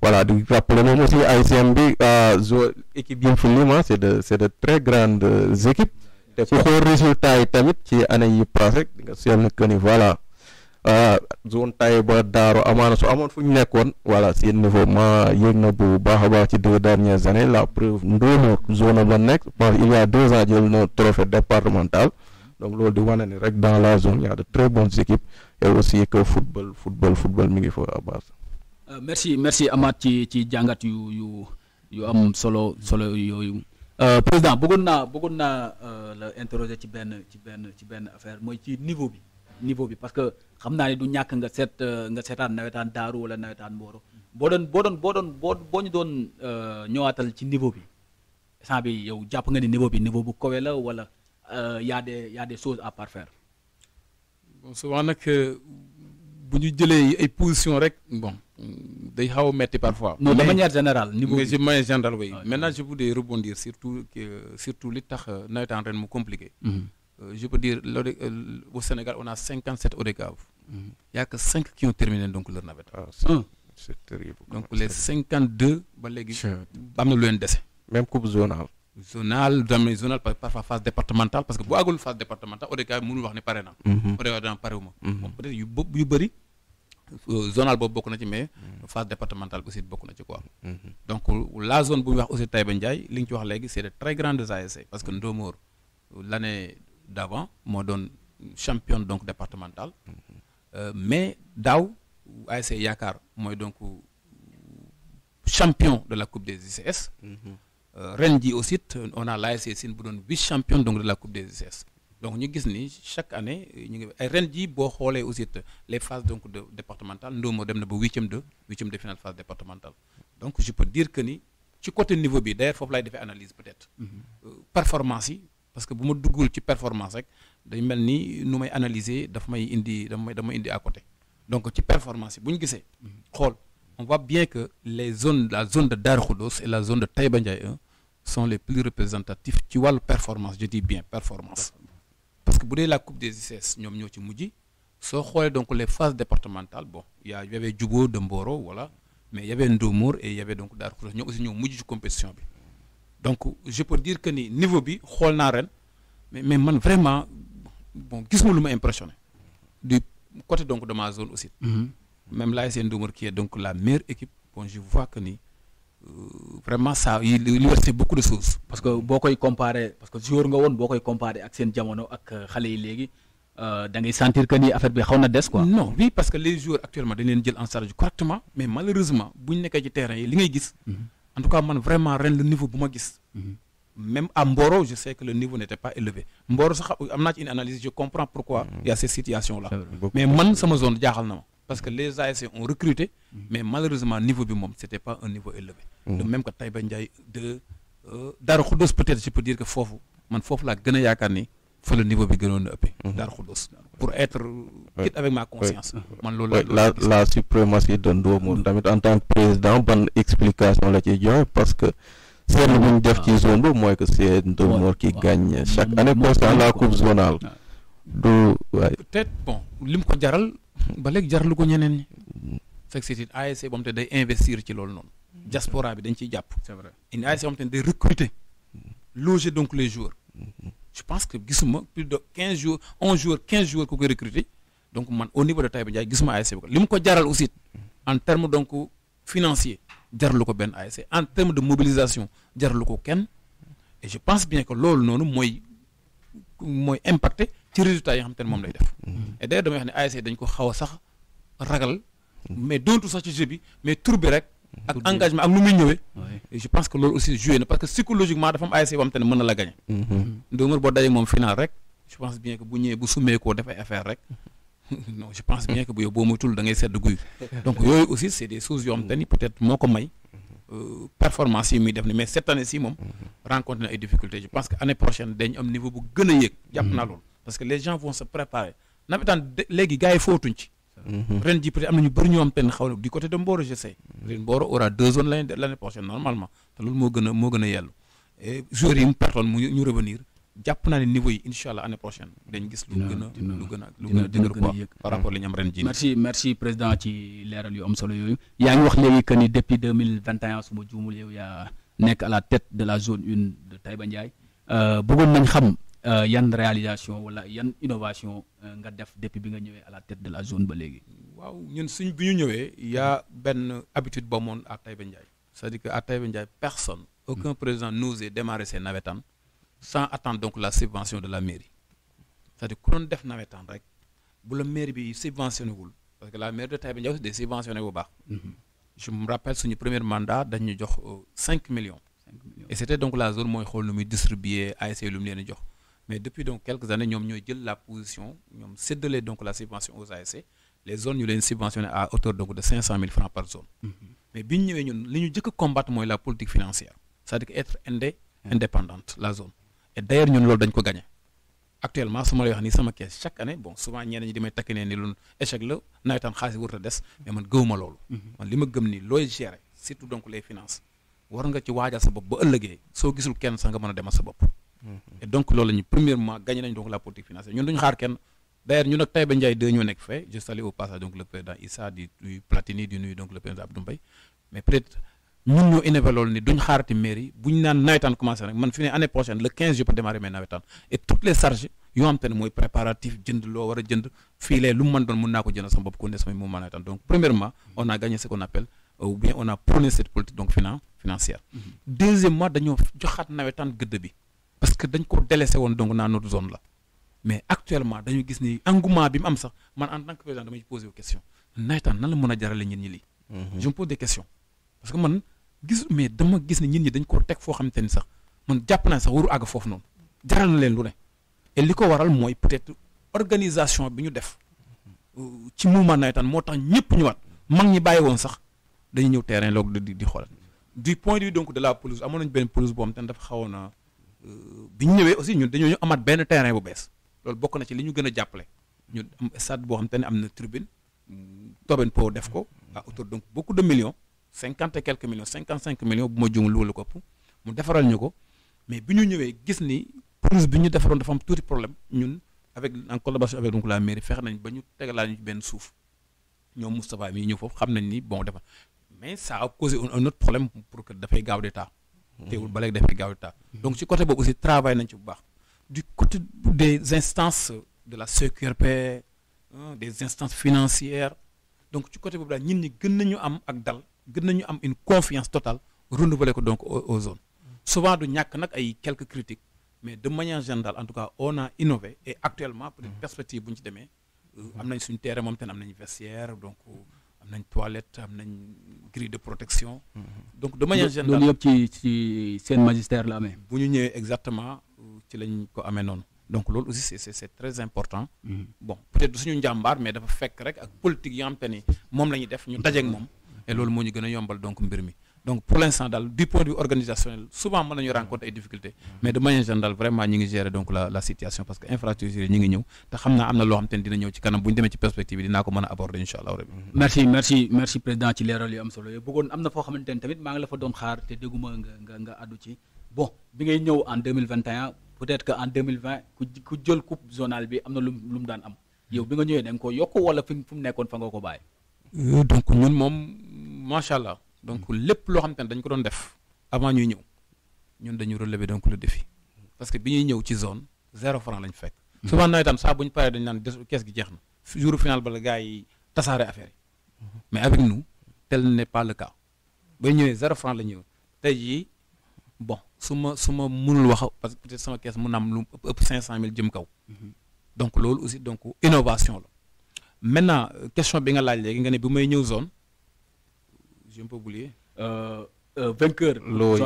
voilà di rappeler moom aussi ASM bi équipe yi fi lima c'est de très grandes équipes te ku xool résultat yi tamit ci année yi passé di nga seetlu que ni voilà zone Taïba Daaro amaana su amoon fu ñu nekkoon voilà seen niveau ma yéeg na bu baax a baax ci 2 dernières années la preuve Ndono zone la nekk parce il y a 2 ans jël na trophée départemental donc loolu di wane ni rek dans la zone il y a de très bonnes équipes et aussi que football mi ngi fa à base. merci Amath ci jàngat yu am solo yooyu président bëggoon naa la interroger ci benn affaire mooy ci niveau bi parce que xam naa ne du ñàkk nga seetaan nawetaan Daaru wala nawetaan Mboro boo ñu doon ñëwaatal ci niveau bi instant bi yow jàpp nga ni niveau bu kawe la wala y a des choses à parfaire. bon souvent nag bu ñu jëlee ay position rek bon day xaw a metti parfois. non de manière générale niveau bi mais de manière générale oui. Maintenant je voudrais rebondir surtout li tax nawetaan ren mu compliqué. Je peux dire au Sénégal on a 57 ODCAV. Il n'y a que 5 qui ont terminé donc leur navette. C'est terrible. Donc les 52 ba léegi am na lu leen dese. Même coupe zonale. Zonale parfois phase départementale parce que bu àggul phase départementale ODCAV mënul wax ne pare na. ODCAV daan parewuma. Bon peut-être yu bëri zonale boobu bokk na ci mais phase départementale aussi bokk na ci quoi. Donc la zone bu ñu wax aussi Taïba Ndiaye li nga ci wax léegi c'est de très grandes ASC parce que Ndomor l'année d'avant moo doon championne donc départementale mais daaw ASC Yaakaar mooy donc champion de la coupe des ICS ren ji aussi on a l'ASC Sine bu doon vice champion donc de la coupe des ICS donc ñu gis ni chaque année ñu ngi ay ren ji boo xoolee aussi les phases donc de départementales Ndomo dem na ba huitième de finale phase départementale donc je peux dire que ni ci côté niveau bi d'ailleurs foofu laay defee analyse peut-être performance yi parce que bu ma duggul ci performance rek day mel ni nu may analyser dama indi à côté donc ci performance yi bu ñu gisee xool on voit bien que la zone de Darou Khoudoss et la zone de Taïba Ndiaye 1 sont les plus représentatifs ci wàllu performance, je dis bien performance. Parce que bu dee la coupe des ICS ñoom ñoo ci mujj soo xoolee donc les phases départementales bon il y avait Djubo de Mboro voilà, mais il y avait Ndomour et il y avait donc Darou Khoudoss ñoo aussi ñoo mujj ci compétition bi. Donc je peux dire que ni niveau bi xool naa ren mais man vraiment bon gis ma lu ma impressionné du côté donc de ma zone aussi. Même l'ASC Ndomour qui est donc la meilleure équipe bon je vois que ni vraiment ça il reste beaucoup de choses. parce que boo koy comparé parce que joueur nga woon boo koy comparé ak seen jamono ak xale yi léegi da ngay sentir que ni affaire bi xaw na des quoi. Non oui parce que les joueurs actuellement dañ leen jël en charge correctement mais malheureusement bu ñu nekkee ci terrain yi li ngay gis. En tout cas man vraiment ren le niveau bu ma gis. Même à Mboro je sais que le niveau n'était pas élevé Mboro sax am naa ci une analyse je comprends pourquoi il y a ces situations là. Mais man sama zone jaaxal na ma. Parce que les ASC ont recruté, mais malheureusement, niveau du monde, ce n'était pas un niveau élevé. De même que Taïba Ndiaye, Darou Khoudoss, peut-être, je peux dire que Fofu, la Gana Yakani, faut le niveau de Darou Khoudoss. Pour être quitte avec ma conscience. La suprématie de Ndomour, en tant que président, bonne explication là parce que c'est le monde de zone, moi que c'est Ndomour qui gagne chaque année concernant la coupe zonale. Peut-être, bon, limko jaral ba léegi jaralu ko ñeneen ñi fekk c'est une ASC boo xam te day investir ci loolu noonu diaspora bi dañ ciy jàpp. C'est vrai une ASC boo xam te day recruter loger donc les joueurs je pense que gisuma plus de 15 jours 11 jours 15 jours ku koy recruter donc man au niveau de Taïba Ndiaye gisuma ASC bi li mu ko jaral aussi en terme donc financier jaralu ko benn ASC en terme de mobilisation jaralu ko kenn et je pense bien que loolu noonu mooy impacté ci résultats yi nga xam te ne moom lay def. Et d'ailleurs damay wax ne ASC dañ ko xaw a sax ragal mais doontu sax ci jeu bi mais tur bi rek ak engagement ak nu muy ñëwee. Et je pense que loolu aussi joué na parce que psychologiquement dafa am ASC boo xam te ne mën na la gagné. Ndoomar boo dajee moom final rek je pense bien que bu ñëwee bu sumee koo def ay affaire rek non je pense bien que bu yow boo moytul da ngay sedd guy. Donc yooyu aussi c'est des choses yoo xam te ni peut-être moo ko may performance yi muy def ni mais cette année ci moom rencontre na ay difficultés je pense que année prochaine dañ am niveau bu gën a yéeg. jàpp naa loolu parce que les gens vont se préparer nawetaan léegi gars yi footuñ ci. ren ji peut-être am na ñu bëri ñoo am ten xaw na du côté de Mboro je sais. ren Mboro aura 2 zones l'année prochaine normalement te loolu moo gën a yellu et joueurs yi mu pertoon ñu revenir jàpp naa ne niveau yi incha allah année prochaine dañ gis lu gën a dëgër quoi par rapport li ñu am ren ji. merci président ci leeral yu am solo yooyu yaa ngi wax léegi que ni depuis 2021 su ma juumul yow yaa nekk à la tête de la zone 1 de Taïba Ndiaye bëggoon nañ xam yan réalisation wala yan innovation nga def depuis bi nga ñëwee à la tête de la zone ba léegi. waaw ñun bi ñu ñëwee y a benn habitude ba moon à Taïba Ndiaye c'est-à-dire que à Taïba Ndiaye personne aucun président n'osait démarrer ses navétanes sans attendre donc la subvention de la mairie c'est-à-dire ku doon def navétane rek bu la mairie bi subventionné wul parce que la mairie de Taïba Ndiaye aussi day subventionné bu baax. Je me rappelle suñu premier mandat dañu jox 5 millions. Et c'était donc la zone mooy xool nu muy distribuer ASC lu mu leen jox mais depuis donc quelques années ñoom ñooy jël la position ñoom séddale donc la subvention aux ASC les zones ñu leen subventionné à hauteur donc de 500 000 francs par zone. Mais bi ñu ñëwee ñun li ñu jëkk a combattre mooy la politique financière c'est-à-dire que être indépendante la zone et d'ailleurs ñun loolu dañ ko gagné actuellement su ma lay wax nii sama kees chaque année bon souvent ñeneen ñi di may takk ne ni lu échec la nawetaan xaalis warut a des mais man gëwuma loolu. man li ma gëm ni looy gérer surtout donc les finances war nga ci waajal sa bopp ba ëllëgee soo gisul kenn sax nga mën a demal sa bopp. Et donc loolu la ñu premièrement gagné nañ donc la politique financière ñun duñu xaar kenn d'ailleurs ñun ak Taïba Ndiaye 2 ñoo nekk fee je salue au passage donc le président Issa di nuyu Platini di nuyu donc le président Abdou Mbaye mais peut-être ñun ñoo innové loolu ni duñ xaarati mairie bu ñu naan nawetaan commencé rek man fi ne année prochaine le 15 je peux démarrer mes nawetaan et toutes les charges yoo xam te ne mooy préparatif jënd loo war a jënd fiilee lu mu mën doon mën naa ko jënd sama bopp ko ne samay mouvement nawetaan donc premièrement on a gagné ce qu'on appelle ou bien on a prôné cette politique donc financière. Deuxièmement dañoo joxaat nawetaan gëdd bi parce que dañ ko délaissé woon donc dans notre zone là mais actuellement dañu gis ni engouement bi mu am sax man en tant que président damay poser aux questions nawetaan nan la mën a jarale ñit ñi lii. Je me pose des questions parce que man mais dama gis ne ñit ñi dañ ko teg foo xamante ni sax man jàpp naa sax waru àgg foofu noonu jaral na leen lu ne et li ko waral mooy peut-être organisation bi ñu def ci mouvement nawetaan moo tax ñëpp ñëwaat mag ñi bàyyi woon sax dañuy ñëw terrain loog di xoolal du point de vue donc de la pelouse amoon nañu benn pelouse boo xam te ne dafa xawoon na bi ñu ñëwee aussi ñun dañoo amaat benn terrain bu bees loolu bokk na ci li ñu gën a jàppale ñu am stade boo xam te ne am na tribune Tobène Po def ko à hauteur donc beaucoup de millions 50 et quelques millions 55 millions bu ma jumul wala ko ëpp mu defaral ñu ko mais bi ñu ñëwee gis ni pelouse bi ñu defaroon dafa am tuuti problème ñun avec en collaboration avec donc la mairie fexe nañ ba ñu tegalaa ñu benn suuf ñoom Moustapha mi ñëw foofu xam nañ ni bon dafa mais ça a causé un autre problème pour que dafay gaaw d'état teewul ba léegi dafay gaaw d'état donc ci côté boobu aussi travail nañ ci bu baax du côté des instances de la CQRP des instances financières donc ci côté boobu daal ñun ñi gën nañu am ak dal gën nañu am une confiance totale renouveler ko donc aux zones souvent du ñàkk nag ay quelques critiques mais de manière générale en tout cas on a innové et actuellement pour une perspective bu ñu ci demee am nañ suñu terrain moom tamit am nañ vestiaire donc am nañ toilette am nañ grille de protection donc de manière générale loolu yëpp ci seen magistère la amee bu ñu ñëwee exactement ci lañ ko amee noonu donc loolu aussi c'est très important bon peut-être suñu njàmbaar mais dafa fekk rek ak politique yi nga xam te ni moom la ñuy def ñu dajeek moom et loolu moo ñu gën a yombal donc mbir mi donc pour l'instant daal du point de vue organisationnel souvent mën nañu rencontrer ay difficultés mais de manière générale vraiment ñi ngi gérer donc la situation parce que infrastructure yi ñi ngi ñëw te xam naa am na loo xam te ne dina ñëw ci kanam bu ñu demee ci perspective yi dinaa ko mën a aborder incha allah rabbi merci président ci leeral yu am solo yooyu bëggoon am na foo xamante ne tamit maa ngi la fa doon xaar te dégguma nga addu ci bon bi ngay ñëw en 2021 peut-être que en 2020 ku jël coupe zonale bi am na lu mu daan am yow bi nga ñëwee da nga ko yokk wala fu mu nekkoon fa nga ko bàyyi donc ñun moom macha allah donc lépp loo xam te ne dañ ko doon def avant ñuy ñëw ñun dañu relever donc le défi parce que bi ñuy ñëw ci zone 0 franc lañ fekk souvent nawetaan saa bu ñu paree dañ naan kees gi jeex na jour final ba la gars yi tasaare affaire yi mais avec nous tel n'est pas le cas bay ñëwee 0 franc la ñëw tey jii bon su ma mënul wax parce que peut-être sama kees mun na am lu ëpp 500 000 jëm kaw donc loolu aussi donc innovation la maintenant question bi nga laaj léegi nga ne bi may ñëw zone j'ai un peu oublié. Vainqueur.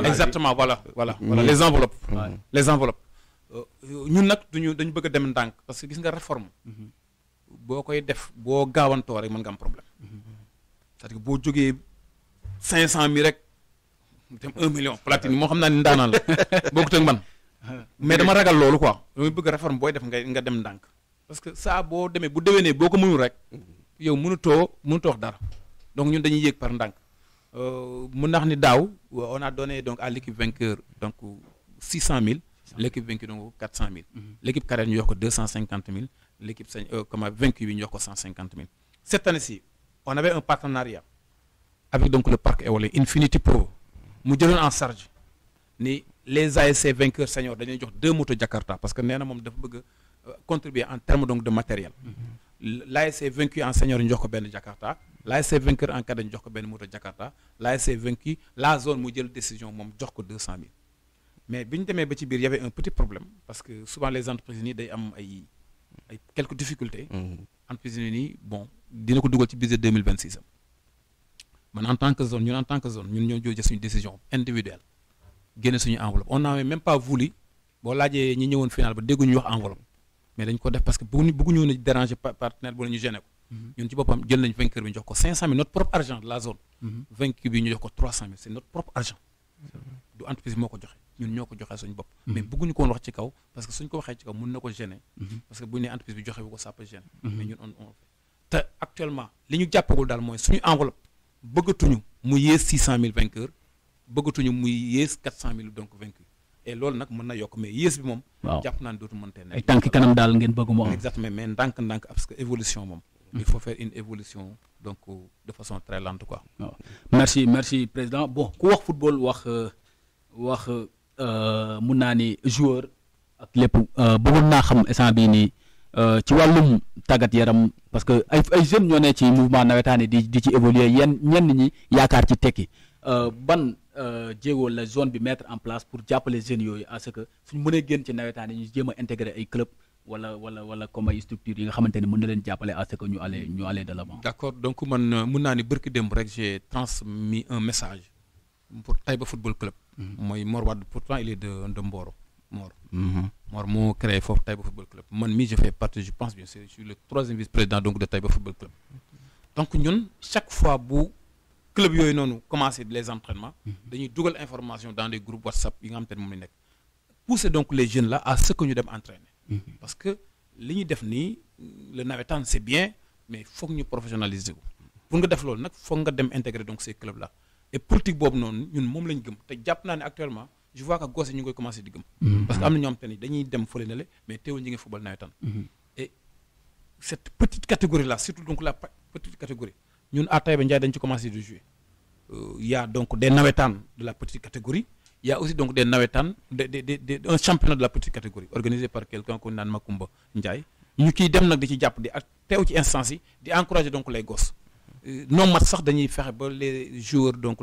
Exactement voilà les enveloppes. Les enveloppes ñun nag dañu bëgg a dem ndànk parce que gis nga réforme. boo koy def boo gaawantoo rek mën nga am problème. c'est-à-dire que boo jógee 500 000 rek dem 1 million Platini moo xam naa ni ndaanaan la bokkut ak man. mais dama ragal loolu quoi damay bëgg réforme booy def nga dem ndànk. parce que saa boo demee bu déwénee boo ko mënul rek yow mënutoo wax dara donc ñun dañuy yéeg par ndànk. mun naa wax ni daaw on a donné donc à l'équipe vainqueur donc 600 000 l'équipe vaincue donc 400 000 l'équipe cadette ñu jox ko 250 000 l'équipe vaincue bi ñu jox ko 150 000 cette année-ci on avait un partenariat avec donc le parc éolien Infinity Pro mu jëloon en charge ni les ASC vainqueurs seniors dañuy jox 2 motos Jakarta parce que nee na moom dafa bëgg contribuer en termes donc de matériel l'ASC vaincu en senior ñu jox ko benn Jakarta l'ASC vainqueur en cadet ñu jox ko benn moto Jakarta l'ASC vaincu la zone mu jël décision moom jox ko 200 000 mais bi ñu demee ba ci biir y avait un petit problème parce que souvent les entreprises nii day am ay quelques difficultés. entreprises yi nii bon dina ko dugal ci budget 2026 am man en tant que zone ñun ñoo jël suñu décision individuelle génne suñu enveloppe on n'avait même pas voulu boo laajee ñi ñëwoon final ba dégguñu wax enveloppe mais dañ ko def parce que bëgguñu woon a déranger partenaire bu la ñu gêné ko. ñun ci boppam jël nañ vainqueur bi ñu jox ko 500 000 notre propre argent de la zone. vainqueur bi ñu jox ko 300 000 c'est notre propre argent. du entreprise moo ko joxe ñun ñoo ko joxee suñu bopp. mais bëgguñu ko woon wax ci kaw parce que suñ ko waxee ci kaw mën na ko gêner. parce que bu ñu nee entreprise bi joxe bu ko ça peut gêner. mais ñun on te actuellement li ñu jàppagul daal mooy suñu enveloppe bëggatuñu mu yées 600 000 vainqueurs bëggatuñu muy yées 400 000 donc vainqueurs et loolu nag mën na yokk mais yées bi moom. waaw jàpp naa ne dootu mëntee nekk. ay tànk kanam daal ngeen bëgg moo am. exactement mais ndànk-ndànk parce que évolution moom. il faut faire une évolution donc de façon très lente quoi. waaw merci président bon ku wax football wax mun naa ni joueur ak lépp bëggoon naa xam instant bii nii ci wàllum tàggat yaram parce que ay jeunes ñoo ne ci mouvement nawetaani di ci évoluer ñenn ñi yaakaar ci tekki ban jéego la zone bi mettre en place pour jàppale jeunes yooyu à ce que suñ mënee génn ci nawetaani ñu jéem a intégrer ay club wala comme ay structures yi nga xamante ne mën na leen jàppale à ce que ñu aller de l'avant. d'accord donc man mun naa ni bërki démb rek j'ai transmis un message pour Taïba Football Club. mooy Mor Wade pourtant il est de Mboro Mor. Mor moo créé foofu Taïba Football Club man mii je fais partie je pense bien je suis le 3e vice-président donc de Taïba Football Club. donc ñun chaque fois bu club yooyu noonu commencé les entraînements. dañuy dugal information dans des groupes WhatsApp yi nga xamante ne moom la nekk. pousser donc les jeunes là à ce que ñu dem entraîner. parce que li ñuy def nii le navétane c'est bien mais foog ñu professionnaliser ko pour nga def loolu nag foog nga dem intégrer donc ces clubs là et politique boobu noonu ñun moom lañ gëm te jàpp naa ne actuellement je vois que gos yi ñu ngi koy commencé di gëm. parce que am na ñoom te ni dañuy dem fële na le mais teewul ñi ngi football nawetaan. et cette petite catégorie là surtout donc la petite catégorie ñun à Taïba Ndiaye dañ ci commencé di jouer. Il y a donc des nawetaan de la petite catégorie il y a aussi donc des nawetaan un championnat de la petite catégorie organisé par quelqu'un qu'on naan Makumba Ndiaye ñu ciy dem nag di ci jàpp di ak teew ci instance yi di encourager donc les gosses non mat sax dañuy fexe ba les joueurs donc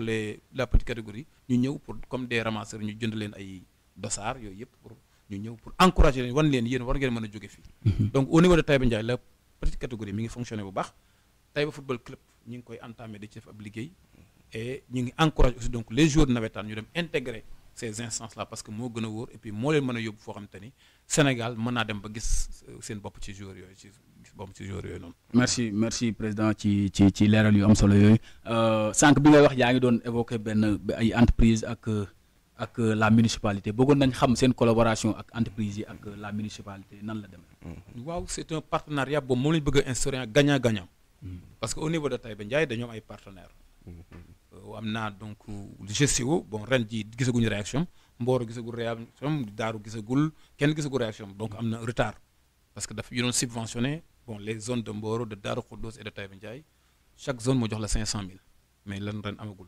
la petite catégorie ñu ñëw pour comme des ramasseurs ñu jënd leen ay dossards yooyu yëpp pour ñu ñëw pour encourager leen wan leen yéen war ngeen mën a jóge fii donc au niveau de Taïba Ndiaye la petite catégorie mi ngi fonctionner bu baax Taïba football club ñu ngi koy entamer di ci def ab liggéey et ñu ngi encourage aussi donc les joueurs nawetaan ñu dem intégrer ces instances là parce que moo gën a wóor et puis moo leen mën a yóbbu foo xam te ni Sénégal mën naa dem ba gis seen bopp ci joueurs yooyu gis bopp ci joueurs yooyu noonu. merci président ci leeral yu am solo yooyu sànq bi ngay wax yaa ngi doon évoquer benn ay entreprise ak la municipalité bëggoon nañ xam seen collaboration ak entreprise yi ak la municipalité nan la demee. waaw c'est un partenariat boobu moom lañ bëgg a instaurer un gagnant-gagnant. parce que au niveau de Taïba Ndiaye dañoo am ay partenaires. am naa donc GCO bon ren ji gisaguñu réaction Mboro gisagul réaction Daaru gisagul kenn gisagul réaction donc am na retard parce que dafa ñu doon subventionné bon les zones de Mboro de Daaru Khoudoss et de Taïba Ndiaye chaque zone moo jox la 500 000 mais lan ren amagul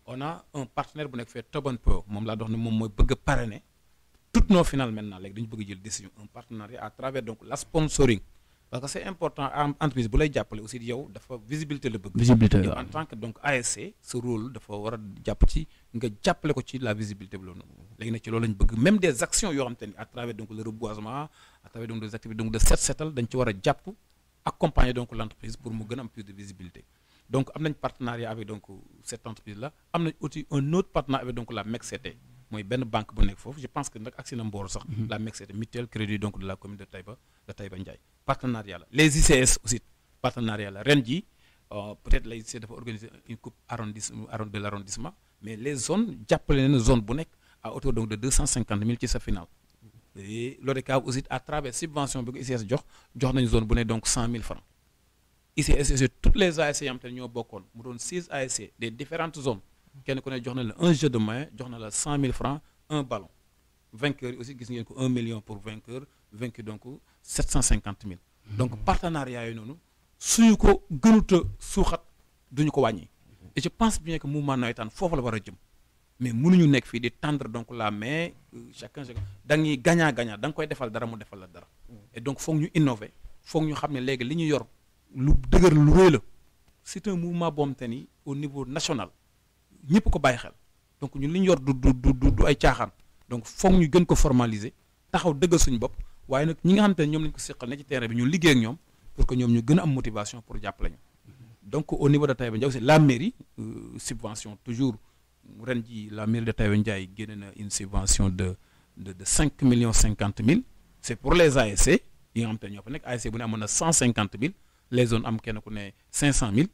on a un partenaire bu nekk fee Tobanpo moom laa dox ne moom mooy bëgg a parrainer toutes nos finales maintenant léegi dañu bëgg jël décision un partenariat à travers donc la sponsoring parce que c'est important entreprise bu lay jàppale aussi yow dafa visibilité la bëgg. visibilité en tant que donc ASC ce rôle dafa war a jàpp ci nga jàppale ko ci la visibilité bi loolu noonu léegi nag ci loolu lañ bëgg même des actions yoo xam te ni à travers donc le reboisement à travers donc des activités donc de setal dañ ci war a jàpp accompagner donc l'entreprise pour mu gën a am plus de visibilité donc am nañ partenariat avec donc cette entreprise là am nañ aussi un autre partenariat avec donc la MECCT mooy benn banque bu nekk foofu je pense que nag agsi na Mboro sax la MECCT mutuelle crédit donc de la commune de Taïba Ndiaye partenariat la les ICS aussi partenariat la ren ji peut-être la ICS dafa organiser une coupe de l'arrondissement mais les zones jàppale na zone bu nekk à hauteur donc de 250 000 ci sa final et l'ODCAV aussi à travers subvention bi ko ICS jox nañu zone bu nekk donc 100 000 francs ICS c'est toutes les ASC yam te ñoo bokkoon mu doon 6 ASC des différentes zones kenn ku ne jox na la un jeu de main jox na la 100 000 francs un ballon vainqueur yi aussi gis ngeen ko 1 million pour vainqueur vaincu donc 750 000 donc partenariat yooyu noonu suñu ko gënuta suuxat duñu ko wàññi et je pense bien que mouvement nawetaan foofu la war a jëm mais mënuñu nekk fii di tendre donc la main chacun da ngay gagnant da nga koy defal dara mu defal la dara et donc foog ñu innover foog ñu xam ne léegi li ñu yor lu dëgër lu rëy la c'est un mouvement boom te ni au niveau national ñëpp ko bàyyi xel donc ñun li ñu yor du ay caaxaan donc foog ñu gën ko formaliser taxaw dëggal suñu bopp waaye nag ñi nga xam te ne ñoom lañu ko seqal ne ci terrain bi ñu liggéey ak ñoom pour que ñoom ñu gën a am motivation pour jàppale ñu donc au niveau de Taïba Ndiaye aussi la mairie subvention toujours ren ji la mairie de Taïba Ndiaye génne na une subvention de 5 millions 50 000 c'est pour les ASC yi nga xam te ne ñoo fa nekk ASC bu ne amoon na 150 000 les zones am kenn ku ne 500 000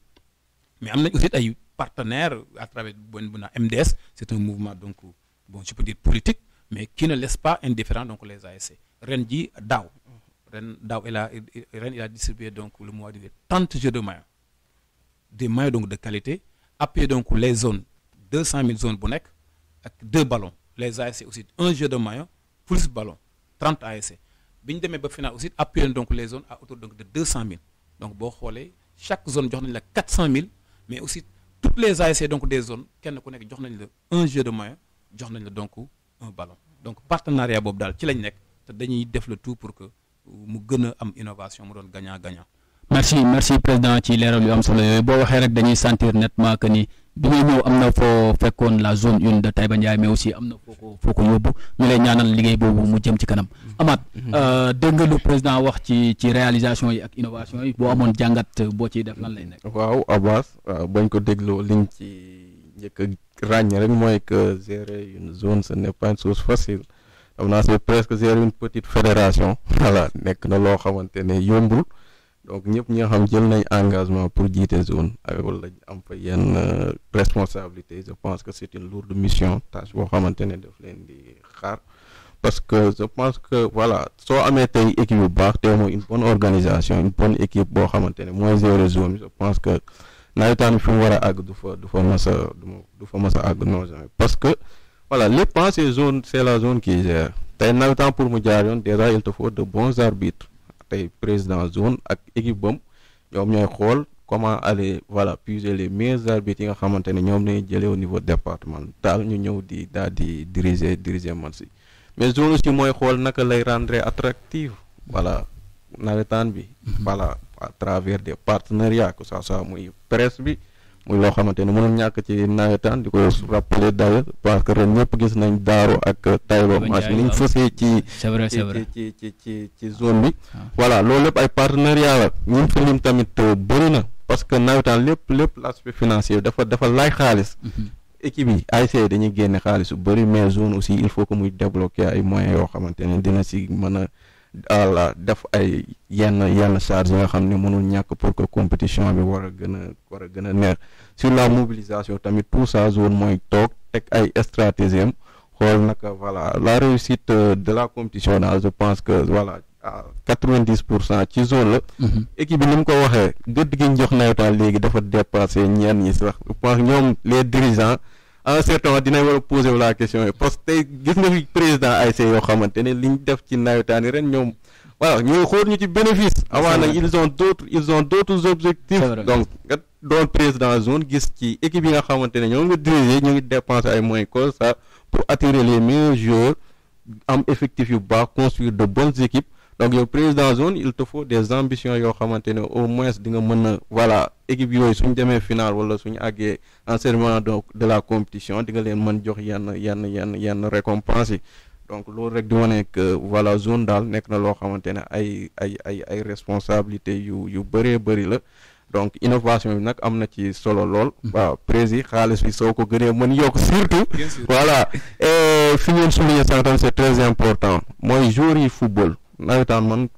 mais am nañ aussi ay partenaires à travers bu na MDS c'est un mouvement donc bon je peux dire politique mais qui ne laisse pas indifférent donc les ASC ren ji daaw il a distribué donc le mois de 30 jeux de maillot des maillots donc de qualité appuyé donc les zones 200 000 zones bu nekk ak 2 ballons les ASC aussi un jeu de maillot plus ballon 30 ASC bi ñu demee ba final aussi appuyé donc les zones à hauteur donc de 200 000 donc boo xoolee chaque zone jox nañ la 400 000 mais aussi toutes les ASC donc des zones kenn ku nekk jox nañ la un jeu de maillot jox nañ la donc un ballon donc partenariat boobu daal ci lañ nekk te dañuy def le tout pour que mu gën a am innovation mu doon gagnant-gagnant. merci président ci leeral yu am solo yooyu boo waxee rek dañuy sentir nettement que ni bi ngay ñëw am na foo fekkoon la zone 1 de Taïba Ndiaye mais aussi am na foo ko yóbbu ñu lay ñaanal liggéey boobu mu jëm ci kanam. Amath dégg nga lu président wax ci réalisation yi ak innovation yi boo amoon jàngat boo ciy def lan lay nekk. waaw Abbas bañ ko dégloo liñ ci njëkk a ràññee rek mooy que gérer une zone ce n'est pas une chose facile xam naa c'est presque gérer une petite fédération voilà nekk na loo xamante ne yombul. donc ñëpp ñi nga xam jël nañ engagement pour jiite zone ak wala am fa yenn responsabilité je pense que c'est une lourde mission tâche boo xamante ne daf leen di xaar parce que je pense que voilà soo amee tey équipe bu baax te mooy une bonne organisation une bonne équipe boo xamante ne mooy gérer zone je pense que nawetaan fi mu war a àgg du fa mas a àgg non jamais parce que voilà lépp c'est la zone qui gère tey nawetaan pour mu jaar yoon déjà il te faut de bons arbitres tey président zone ak équipe bam ñoom ñooy xool comment aller puiser les meilleurs arbitres yi nga xamante ne ñoom lañuy jëlee au niveau départemental ñu ñëw daal di diriger match yi mais zone aussi mooy xool naka lay rendre attractive nawetaan bi à travers des partenariats que ça soit muy presse bi muy loo xamante ne mënul ñàkk ci nawetaan di ko rappeler d'ailleurs parce que ren ñëpp gis nañ Daaro ak Taïba match ni ñu fësee ci zone bi loolu lépp ay partenariat la ñun fa lim tamit bëri na parce que nawetaan lépp l'aspect financier dafa laaj xaalis équipe yi ASC dañuy génne xaalis bu bëri mais zone aussi il faut que muy débloquer ay moyens yoo xamante ne dina si mën a def ay yenn charge yi nga xam ne mënul ñàkk pour que compétition bi war a gën a neex sur la mobilisation tamit tout ça zone mooy toog teg ay stratégie am xool naka la réussite de la compétition daal je pense que à 90% ci zone la équipe bi ni mu ko waxee gëdd gi ñu jox nawetaan léegi dafa dépassé ñenn ñi sax je pense ñoom les dirigeants à un certain moment dinañ war a poser la question yi parce que tey gis nga fi président ASC yoo xamante ne li ñu def ci nawetaan yi ren ñoom ñooy xool ñu ci bénéfice avant nag ils ont d'autres objectifs donc nga doon président zone gis ci équipe yi nga xamante ne ñoom nga diriger ñu ngi dépenser ay moyens comme ça pour attirer les meilleurs joueurs am effectif yu baax construire de bonnes équipes donc yow président zone il te faut des ambitions yoo xamante ne au moins di nga mën a équipe yooyu suñ demee final wala suñu àggee enseignement donc de la compétition di nga leen mën jox yenn récompenses yi donc loolu rek di wane que zone daal nekk na loo xamante ne ay responsabilités yu bëree bëri la donc innovation bi nag am na ci solo lool prési xaalis bi soo ko gënee mën yokk surtout et fi ngeen souligner sànq tam c'est très important mooy joueurs yi football nawetaan man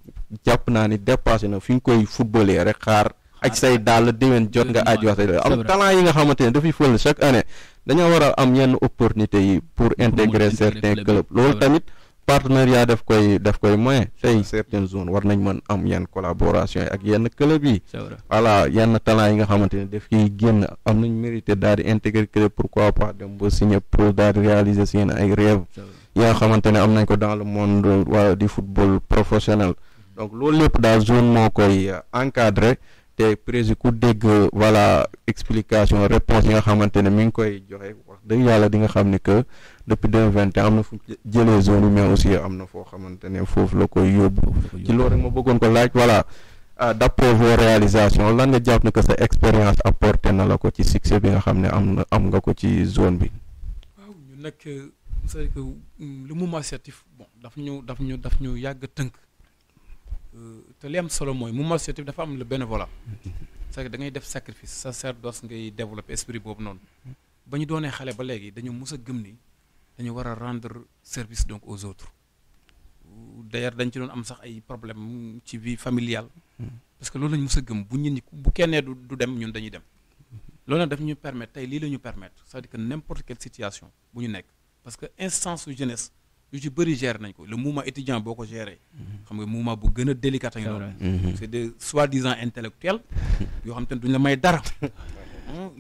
jàpp naa ni dépassé na fi nga koy footballé rek xaar ak say daal déwén jot nga aj wax say am talent yi nga xamante ne dafay fël chaque année dañoo war a am yenn opportunité yi pour intégrer certains clubs loolu tamit partenariat daf koy moyen tey certaines zones war nañ mën am yenn collaboration yi ak yenn club yi yenn talent yi nga xamante ne daf kiy génn am nañ mérité daal di intégrer club pourquoi pas dem ba signer pour daal di réaliser seen ay rêve yi nga xamante ne am nañ ko dans le monde du football professionnel donc loolu lépp daal zone moo koy encadré te prési ku dégg explication réponse yi nga xamante ne mi ngi koy joxe wax dëgg yàlla di nga xam ne que depuis 2021 am na fu jëlee zone yi mais aussi am na foo xamante ne foofu la koy yóbbu ci loolu rek ma bëggoon ko laaj d'après vos réalisations lan nga jàpp ne que sa expérience apporté na la ko ci succès bi nga xam ne am nga ko ci zone bi waaw ñu nag c'est que le mouvement associatif daf ñu yàgg tënk te li am solo mooy mouvement associatif dafa am le bénévolat c'est que da ngay def sacrifice sacerdoce ngay développer esprit boobu noonu ba ñu doonee xale ba léegi dañu mës a gëm ni dañu war a rendre service donc aux autres d'ailleurs dañ ci doon am sax ay problème ci vie familiale parce que loolu lañu mës a gëm bu kennee du dem ñun dañuy dem loolu nag daf ñu permettre tey lii la ñu permettre c'est-à-dire que n'importe quelle situation bu ñu nekk parce que instance su jeunesse yu ci bëri gérer nañ ko le mouvement étudiant boo ko gérer xam nga mouvement bu gën a délicat ak noonu c'est des soi-disant intellectuels yoo xam te ne duñu la may dara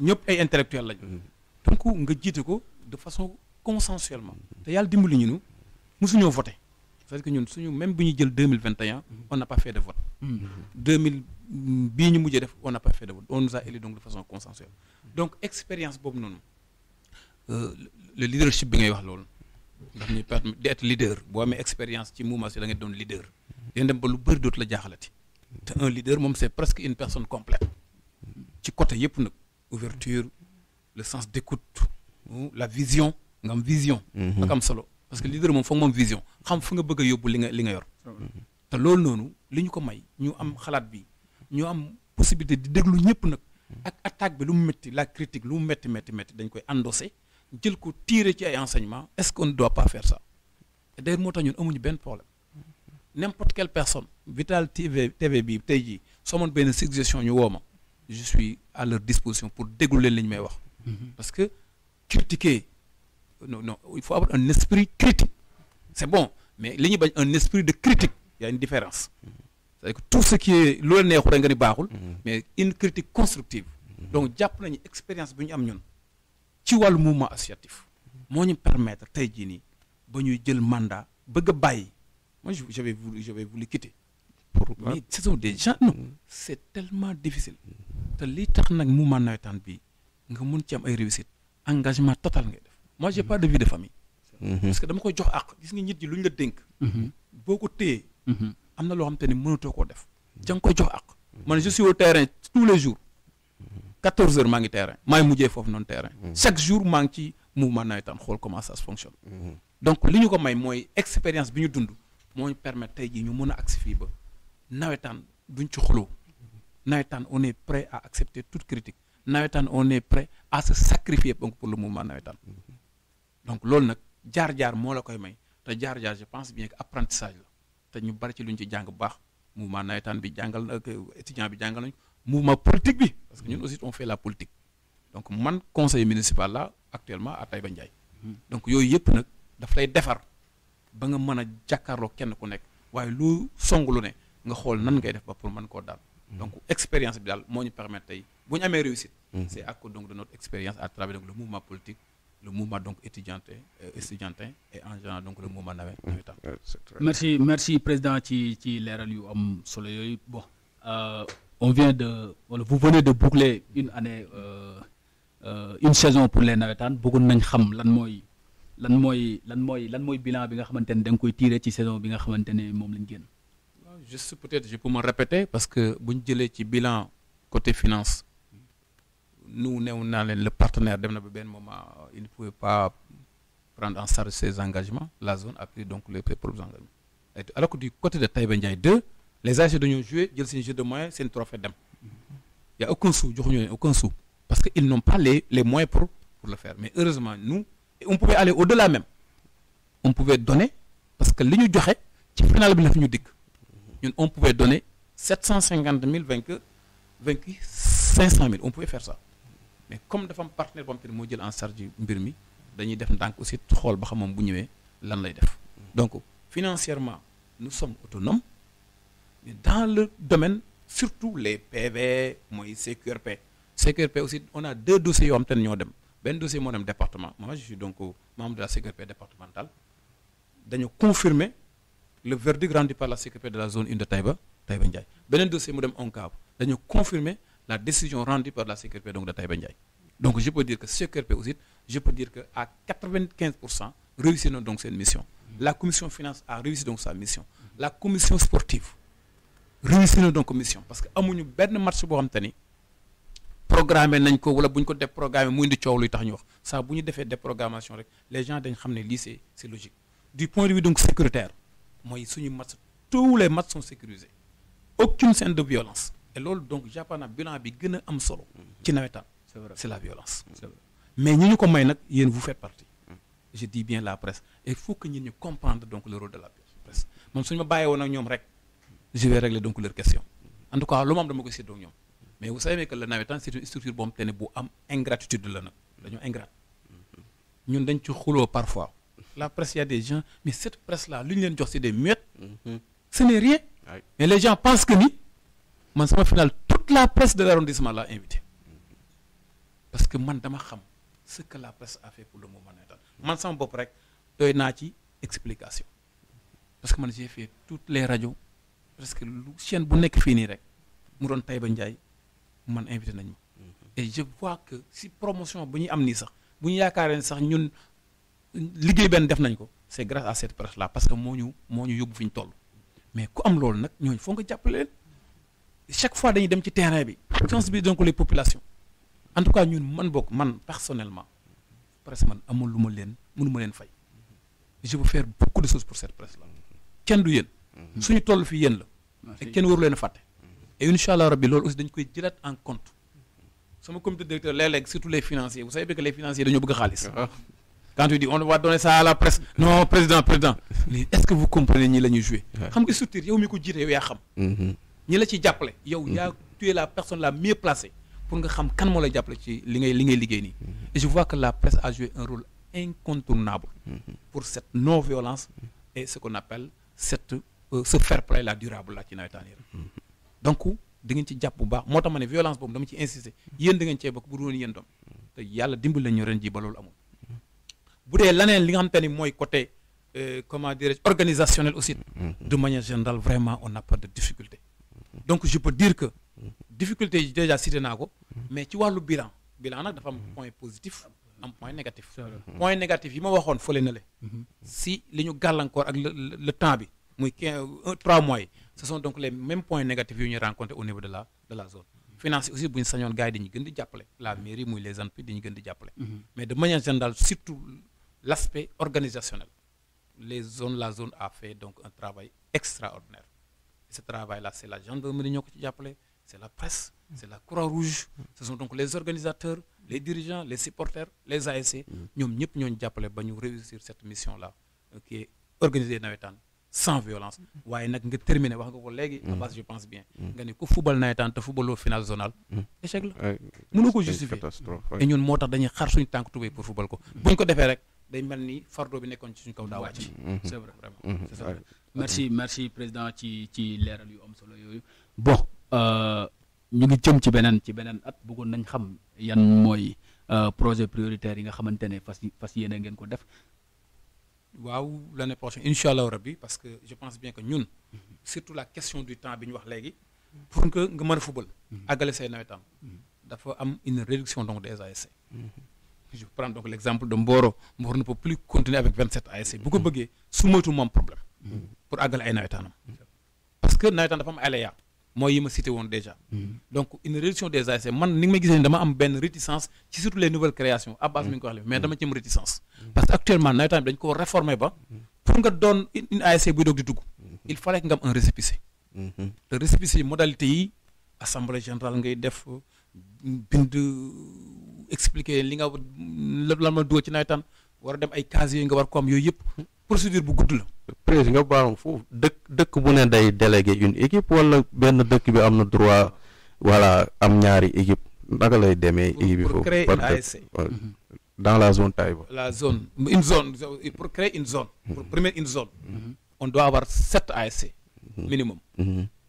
ñëpp ay intellectuels lañu donc nga jiite ko de façon consensuellement te yàlla dimbali ñu mosuñoo voté c'est-à-dire que ñun suñu même bu ñu jël 2021 on n'a pas fait de vote 2000 bii ñu mujjee def on n'a pas fait de vote on nous a élu donc de façon consensuelle donc expérience boobu noonu le leadership bi ngay wax loolu daf ñuy permettre d'être leader boo amee expérience ci mouvement si da nga doon leader dina dem ba lu bëri dootu la jaaxalati te un leader moom c'est presque une personne complète ci côté yëpp nag ouverture le sens d'écoute la vision nga am vision ak am solo parce que leader moom foog moom vision xam fu nga bëgg a yóbbu li nga yor te loolu noonu li ñu ko may ñu am xalaat bi ñu am possibilité di déglu ñëpp nag ak attaque bi lu mu métti la critique lu mu métti dañ koy endosser jël ko tirer ci ay enseignements est-ce qu'on ne doit pas faire ça et d'ailleurs moo tax ñun amuñu benn problème n'importe quelle personne Vital TV bi tey jii soo moon benn suggestion ñu woo ma je suis à leur disposition pour déglu leen li ñu may wax parce que critiquer non il faut avoir un esprit critique c'est bon mais li ñuy bañ un esprit de critique il y a une différence c'est-à-dire que tout ce qui est loolu neexu rek nga ni baaxul mais une critique constructive donc jàpp nañu expérience bi ñu am ñun ci wàllu mouvement associatif moo ñu permettre tey jii nii ba ñuy jël mandat bëgg a bàyyi moi je vais voulu quitter mais ce sont des gens non c'est tellement difficile te lii tax nag mouvement nawetaan bi nga mun ci am ay réussite engagement total ngay def moi j'ai pas de vie de famille parce que dama koy jox àq gis nga nit ñi lu ñu la dénk boo ko téyee am na loo xam te ne mënatoo koo def da nga koy jox àq man je suis au terrain tous les jours 14 heures maa ngi terrain maay mujjee foofu noonu terrain chaque jour maa ngi ci mouvement nawetaan xool comment ça se fonctionne donc li ñu ko may mooy expérience bi ñu dund moo ñu permettre tey jii ñu mën a agsi fii ba nawetaan duñ ci xuloo nawetaan on est prêt à accepter toute critique nawetaan on est prêt à se sacrifier donc pour le mouvement nawetaan donc loolu nag jaar-jaar moo la koy may te jaar-jaar je pense bien que apprentissage la te ñu bari ci lu ñu ci jàng bu baax mouvement nawetaan bi jàngal na étudiant bi jàngal nañu mouvement politique bi parce que ñun aussi on fait la politique donc man conseiller municipal là actuellement à Taïba Ndiaye donc yooyu yëpp nag daf lay defar ba nga mën a jàkkaarloo kenn ku nekk waaye lu song lu ne nga xool nan ngay def ba pour mën koo daal donc expérience bi daal moo ñu permettre tey bu ñu amee réussite c'est à cause donc de notre expérience à travers donc le mouvement politique le mouvement donc étudiantin et en général donc le mouvement nawetaan. merci président ci leeral yu am solo yooyu bon on vient de wala vous venez de boucler une année une saison pour les nawetaan bëggoon nañ xam lan mooy bilan bi nga xamante ne da nga koy tirer ci saison bi nga xamante ne moom lañ génn. juste peut-être je peux me répéter parce que bu ñu jëlee ci bilan côté finance nous néew naa leen le partenaire dem na ba benn moment il ne pouvait pas prendre en charge ses engagements la zone a pris donc les propres engagements alors que du côté de Taïba Ndiaye 2 les ASC dañoo joué jël seen jeu de moyens seen trophée dem y a aucun sou joxuñu leen aucun sou parce que ils n'ont pas les moyens pour le faire mais heureusement nous on pouvait aller au-delà même on pouvait donner parce que li ñu joxe ci final bi la fi ñu dikk ñun on pouvait donner 750 000 vainqueurs 500 000 on pouvait faire ça mais comme dafa am partenaire boo xam te ne moo jël en charge mbir mi dañuy def ndànk aussi xool ba xam moom bu ñëwee lan lay def donc financièrement nous sommes autonomes mais dans le domaine surtout les PV mooy CQRP aussi on a 2 dossiers yoo xam te ne ñoo dem benn dossier moo dem département moi je suis donc membre de la CQRP départementale dañoo confirmer le verdict rendu par la CQRP de la zone 1 de Taïba Ndiaye beneen dossier mu dem ONCAV dañoo confirmer la décision rendue par la CQRP donc de Taïba Ndiaye donc je peux dire que CQRP aussi je peux dire que à 95% réussi na donc seen mission la commission finance a réussi donc sa mission la commission sportive réussi na donc mission parce que amuñu benn match boo xam te ni programmé nañ ko wala bu ñu ko déprogrammé muy indi coow luy tax ñu wax saa bu ñu defee déprogrammation rek les gens dañ xam ne lii c'est logique du point de vue donc sécuritaire mooy suñu match tous les matchs sont sécurisés aucune scène de violence et loolu donc jàpp naa bilan bi gën a am solo ci nawetaan c'est la violence mais ñi ñu ko may nag yéen vous faites partie je dis bien la presse et il faut que ñun ñu comprendre donc le rôle de la presse moom suñu ma bàyyi woon ak ñoom rek je vais régler donc leurs questions en tout cas lu ma am dama koy séddoo ak ñoom mais vous savez que le nawetaan c'est une structure boo xam te ne bu am ingratitude la nag dañoo ingrat ñun dañ ci xuloo parfois la presse y a des gens mais cette presse là lu ñu leen jox c'est des miettes ce n'est rien mais les gens pensent que ni man sama final toute la presse de l'arrondissement l'a invité parce que man dama xam ce que la presse a fait pour le mouvement nawetaan man sama bopp rek doy naa ci explication parce que man j'ai fait toutes les radios presque lu chaîne bu nekk fii nii rek mu doon Taïba Ndiaye man invité nañ ma et je vois que si promotion bu ñuy am nii sax bu ñu yaakaaree sax ñun liggéey benn def nañ ko c'est grâce à cette presse là parce que moo ñu yóbbu fi ñu toll mais ku am loolu nag ñooñu foo nga jàppale leen chaque fois dañuy dem ci terrain bi sensibiliser donc les populations en tout cas ñun man personnellement presse man amul lu ma leen mënu ma leen fay je veux faire beaucoup de choses pour cette presse là kenn du yéen suñu toll fii yéen la te kenn waru leen a fàtte et incha allah rabbi loolu aussi dañ koy jëlaat en compte sama comité directeur léeg-léeg surtout les financiers vous savez que les financiers dañoo bëgg xaalis quand tu dis on va donner ça à la presse non président est-ce que vous comprenez ñi la ñuy jouer xam nga structure yow mi ko jiite yow yaa xam ñi la ciy jàppale yow yaa tu es la personne la mieux placée pour nga xam kan moo lay jàppale ci li ngay liggéey nii et je vois que la presse a joué un rôle incontournable pour cette non-violence et ce qu'on appelle ce fair play là durable là ci nawetaan yi donc da ngeen ci jàpp bu baax moo tax ma ne violence boobu dama ci insister yéen da ngeen cee bokk bu doon yéen doom te yàlla dimbali lañu ren ji ba loolu amul bu dee laneen li nga xamante ni mooy côté comment dirais-je organisationnel aussi de manière générale vraiment on n'a pas de difficulté donc je peux dire que difficulté yi déjà cité naa ko mais ci wàllu bilan nag dafa am point positif am point négatif point négatif yi ma waxoon fële na le si li ñu gàllankoor ak le temps bi muy 3 mois yi ce sont donc les mêmes points négatifs yu ñuy rencontrer au niveau de la zone finance aussi bu ñu sañoon gars yi dañuy gën di jàppale la mairie muy les ANPI dañuy gën di jàppale mais de manière générale surtout l'aspect organisationnel la zone a fait donc un travail extraordinaire et ce travail là c'est la gendarmerie ñoo ko ci jàppale c'est la presse c'est la Croix-Rouge ce sont donc les organisateurs les dirigeants les supporters les ASC ñoom ñëpp ñooñu jàppale ba ñu réussir cette mission là qui est organiser nawetaan sans violence waaye nag nga terminer wax nga ko léegi à base je pense bien nga ne ko football nawetaan te footballoo final zonal échec la mënu ko justifier et ñun moo tax dañuy xar suñu tànk tubéy pour football ko buñ ko defee rek day mel ni fardeau bi nekkoon ci suñu kaw daa wàcc c'est vrai vraiment c'est ça. merci président ci leeral yu am solo yooyu bon ñu ngi jëm ci beneen at bëggoon nañ xam yan mooy projet prioritaire yi nga xamante ne fas yéene ngeen ko def waaw l'année prochaine incha allah rabbi parce que je pense bien que ñun surtout la question du temps bi ñu wax léegi pour que nga mën a football àggale say nawetaan dafa am une réduction donc des ASC je prends donc l'exemple de Mboro ne peut plus continuer avec 27 ASC bu ko bëggee su moytu moom problème pour àggale ay nawetaanam parce que nawetaan dafa am aléa mooy yi ma cité woon déjà donc une réduction des ASC man ni nga may gisee ni dama am benn réticence ci surtout les nouvelles créations Abbas mi ngi ko wax mais dama ci am réticence parce que actuellement nawetaan bi dañ ko réformer ba pour nga doon une ASC buy doog di dugg il fallait que nga am un récépissé te récépissé yi modalité yi assemblée générale ngay def bind expliquer li nga lan ma dugal ci nawetaan war a dem ay casier nga war ko am yooyu yëpp procédure bu gudd la. président nga baaxam foofu dëkk bu ne day déléguer une équipe wala benn dëkk bi am na droit voilà am ñaari équipe naka lay demee. équipe bi foofu pour créer une ASC dans la zone Taïba. Pour créer une zone. Pour première une zone. On doit avoir 7 ASC minimum.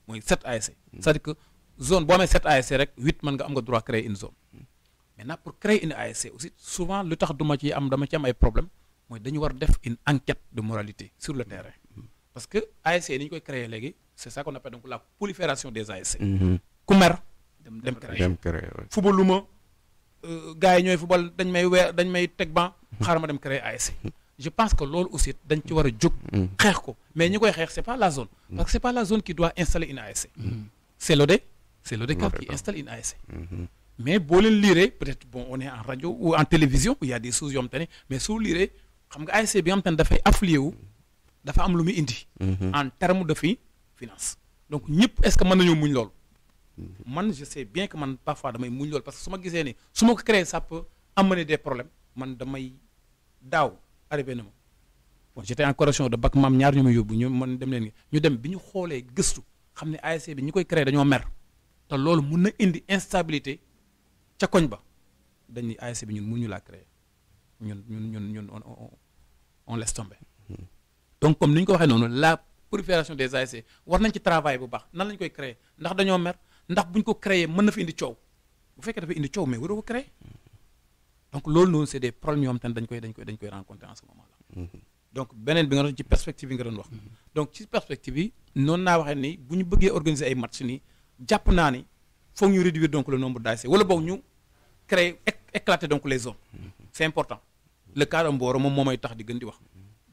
mooy 7 ASC. c'est-à-dire que zone boo amee 7 ASC rek 8 mën nga am nga droit créer une zone. maintenant pour créer une ASC aussi souvent lu tax dama ci am ay problème mooy dañu war def une enquête de moralité sur le terrain. parce que ASC ni ñu koy créer léegi c'est ça qu'on appelle donc la prolifération des ASC. ku mer dem créer footballuma gars yi ñooy football dañ may teg ban xaaral ma dem créer ASC. je pense que loolu aussi dañ ci war a jóg xeex ko mais ñi koy xeex c'est pas la zone parce que c'est pas la zone qui doit installer une ASC. c'est l'ODCAV qui installe une ASC. mais boo leen liiree peut-être bon on est en radio ou en télévision il y a des choses yoo xam te ne mais soo liiree xam nga ASC bi nga xam te ne dafay affilié wu dafa am lu muy indi. en terme de finance. donc ñëpp est-ce que mën nañoo muñ loolu. man je sais bien que man parfois damay muñ loolu parce que su ma gisee ni su ma ko créé ça peut amener des problèmes man damay daaw arrivé na ma bon j'étais en correction de bac maam ñaar ñu ma yóbbu man dem leen ñu dem bi ñu xoolee gëstu xam ne ASC bi ñi koy créé dañoo mer te loolu mun na indi instabilité ca koñ ba dañ ni ASC bi ñun mun ñu laa créer ñun on laisse tomber. donc comme ni ñu ko waxee noonu la prolifération des ASC war nañ ci travail bu baax nan lañ koy créer ndax dañoo mer ndax buñ ko créer mën na fi indi coow bu fekkee dafa indi coow mais waroo ko créer donc loolu noonu c'est des problèmes yoo xam te ne dañ koy rencontrer en ce moment là. donc beneen bi nga doon ci perspective yi nga doon wax. donc ci perspective yi noonu naa waxee ni bu ñu bëggee organiser ay match nii jàpp naa ni foog ñu réduire donc le nombre d'ASC wala boog ñu créer éclater donc les zones. c'est important le cas de Mboro moom moo may tax di gën di wax.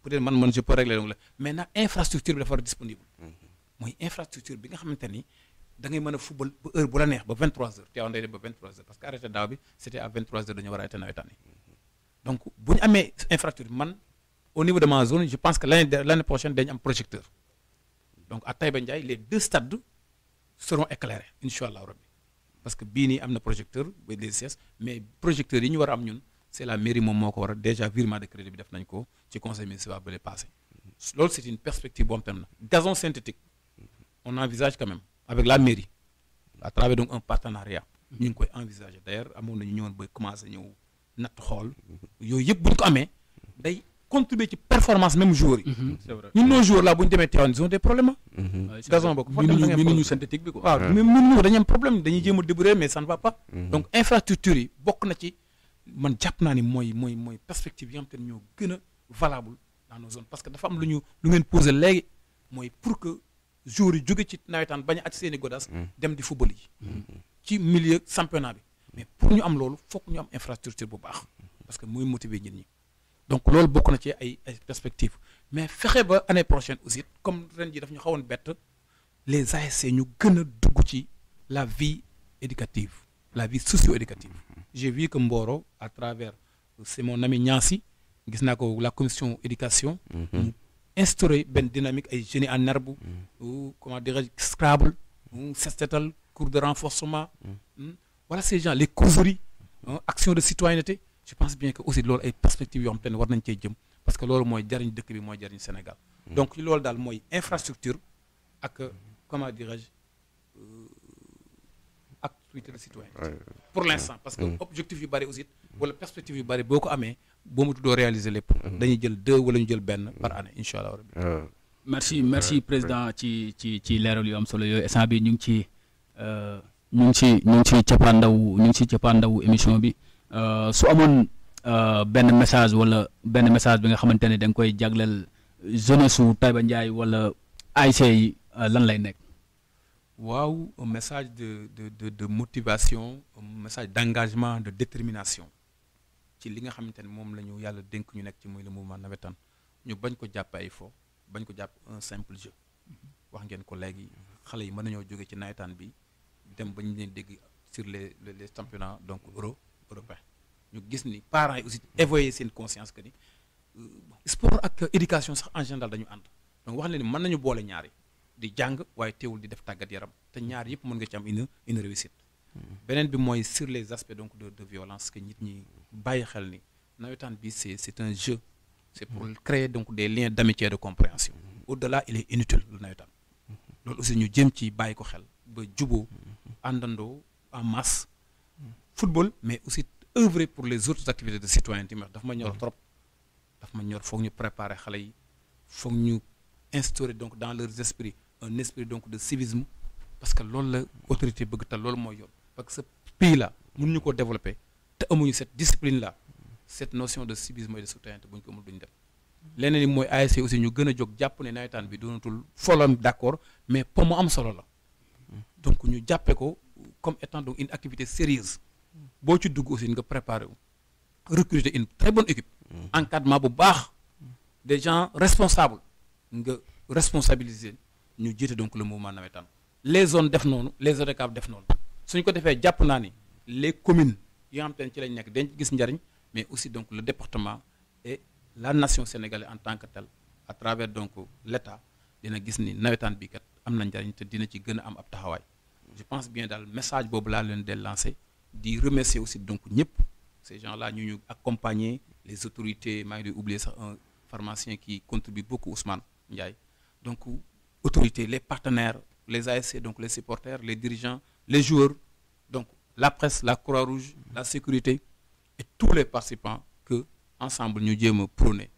peut-être man je peux régler donc la maintenant infrastructure bi dafa war a disponible. mooy infrastructure bi nga xamante ni da ngay mën a football ba heure bu la neex ba 23h teewoon day dem ba 23h parce que arrêté daaw bi c'était à 23h dañu war a arrêté nawetaan yi donc bu ñu amee infrastructure man au niveau de ma zone je pense que l'année prochaine dañu am projecteur donc à Taïba Ndiaye les 2 stades seront éclairés incha allah rabbi parce que bii nii am na projecteur ba les CS mais projecteurs yi ñu war a am ñun c'est la mairie moom moo ko war a déjà virement de crédit bi def nañ ko ci conseil municipal ba le passé loolu c'est une perspective boo xam na gazon synthétique on envisage quand même avec la mairie à travers donc un partenariat ñu ngi koy envisager d'ailleurs amoon nañu ñëwoon ba commencer ñëw natt xool yooyu yëpp bu ñu ko amee day contribuer ci performance même joueurs yi. c'est vrai ñun nos joueurs là bu ñu demee Tivaouane ils ont des problèmes. gazon bokk mënuñu synthétique bi quoi. waaw mais mënuñu dañuy am problème dañuy jéem a débrouiller mais ça ne va pas. donc infrastructure yi bokk na ci man jàpp naa ni mooy perspective yi nga xam te ne ñoo gën a valable dans nos zones parce que dafa am lu ngeen posé léegi mooy pour que joueurs yi jóge ci nawetaan bañ a at seen i godas dem di football yi. ci milieu championnat bi mais pour ñu am loolu foog ñu am infrastructure bu baax parce que muy motiver nit ñi donc loolu bokk na ci ay perspectives mais fexe ba année prochaine aussi comme ren ji daf ñu xawoon bett les ASC ñu gën a dugg ci la vie éducative la vie socio-éducative. J'ai vu que Mboro à travers c'est mon ami Niansi gis naa ko la commission éducation mu instauré benn dynamique ay génie en herbe ou comment dirais-je Scrabble set setal cours de renforcement voilà ces gens les causeries action de citoyenneté je pense bien que aussi loolu ay perspectives yoo xam te ne war nañ cee jëm parce que loolu mooy jariñ dëkk bi mooy jariñ Sénégal donc loolu daal mooy infrastructure ak comment dirais-je activité de citoyenneté pour l'instant parce que objectif yu bari aussi wala perspective yu bari boo ko amee boo mu tuddoo réaliser lépp dañuy jël 2 wala ñu jël benn par année incha allah rabbi merci président ci leeral yu am solo yooyu instant bi ñu ngi ci cappaandawu émission bi su amoon benn message bi nga xamante ne da nga koy jagleel jeunesse su Taïba Ndiaye wala ASC yi lan lay nekk. waaw un message de motivation un message d'engagement de détermination ci li nga xamante ne moom la ñu yàlla dénk ñu nekk ci muy le mouvement navétane ñu bañ ko jàpp ay fo bañ ko jàpp un simple jeu wax ngeen ko léegi xale yi mën nañoo jóge ci nawetaan bi dem ba ñu leen dégg sur les championnats donc européens ñu gis ni parents yi aussi éveiller seen conscience que ni sport ak éducation sax en général dañu ànd donc wax leen ni mën nañu boole ñaari di jàng waaye teewul di def tàggat yaram te ñaar yëpp mën nga ci am une réussite beneen bi mooy sur les aspects donc de violence que nit ñi bàyyi xel ni nawetaan bi c'est un jeu c'est pour créer donc des liens d'amitié et de compréhension au-delà il est inutile le nawetaan loolu aussi ñu jëm ci bàyyi ko xel ba juboo àndandoo en masse football mais aussi œuvrer pour les autres activités de citoyenneté mais dafa ma ñor trop dafa ma ñor foog ñu préparer xale yi foog ñu instaurer donc dans leurs esprits un esprit donc de civisme parce que loolu la autorité bëgg tal loolu mooy yoon parce que ce pays là mënuñu ko développer te amuñu cette discipline là cette notion de civisme et de citoyenneté bu ñu ko amul duñu def leneen li mooy ASC aussi ñu gën a jóg jàpp ne nawetaan bi doonatul folam d'accord mais pour mu am solo la donc ñu jàppee ko comme étant donc une activité sérieuse boo ci dugg aussi nga préparer wu recruter une très bonne équipe encadrement bu baax des gens responsables nga responsabiliser ñu jiite donc le mouvement navétane les zones def noonu les ODCAV def noonu suñ ko defee jàpp naa ni les communes yi nga xam te ne ci lañ nekk dañ gis njariñ mais aussi donc le département et la nation sénégalaise en tant que telle à travers donc l'État dina gis ni nawetaan bi kat am na njariñ te dina ci gën a am ab taxawaay je pense bien daal message boobu laa leen de lancer di remercier aussi donc ñëpp ces gens là ñu accompagner les autorités maa ngi di oublier sax un pharmacien qui contribue beaucoup Ousmane Ndiaye donc autorités les partenaires les ASC donc les supporters les dirigeants les joueurs donc la presse la Croix-Rouge la sécurité et tous les participants que ensemble ñu jéem a prôner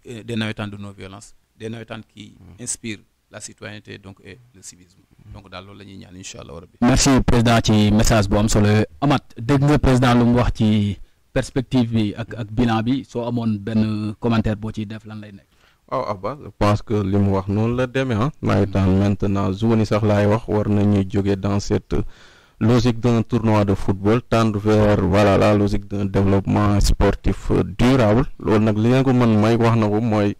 des nawetaan de non-violence des nawetaan qui inspirent la citoyenneté donc et le civisme donc daal loolu la ñuy ñaan incha allah rabbi. merci président ci message bu am solo Amath dégg nga président lu mu wax ci perspective bi ak bilan bi soo amoon benn commentaire boo ciy def lan lay nekk. waaw Abba je pense que li mu wax noonu la demee nawetaan maintenant zone yi sax laay wax war nañuy jóge dans cette logique d'un tournoi de football tendre vers voilà la logique d'un développement sportif durable loolu nag li ngeen ko mën may wax na ko mooy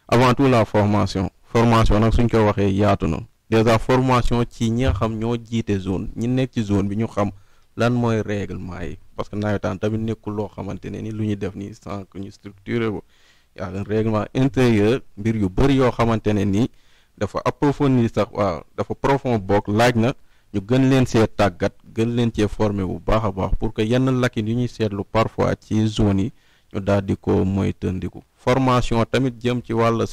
avant tout la formation nag suñ ko waxee yaatu na déjà formation ci ñi nga xam ñoo jiite zone ñi nekk ci zone bi ñu xam lan mooy règlement yi parce que nawetaan tamit nekkul loo xamante ne ni lu ñu def nii sans que ñu structuré ko y a un règlement intérieur mbir yu bëri yoo xamante ne nii dafa approfondir sax waaw dafa profond bokk laaj na ñu gën leen see tàggat gën leen cee former bu baax a baax pour que yenn lakin yu ñuy seetlu parfois ci zone yi ñu daal di ko moytandiku formation tamit jëm ci wàllu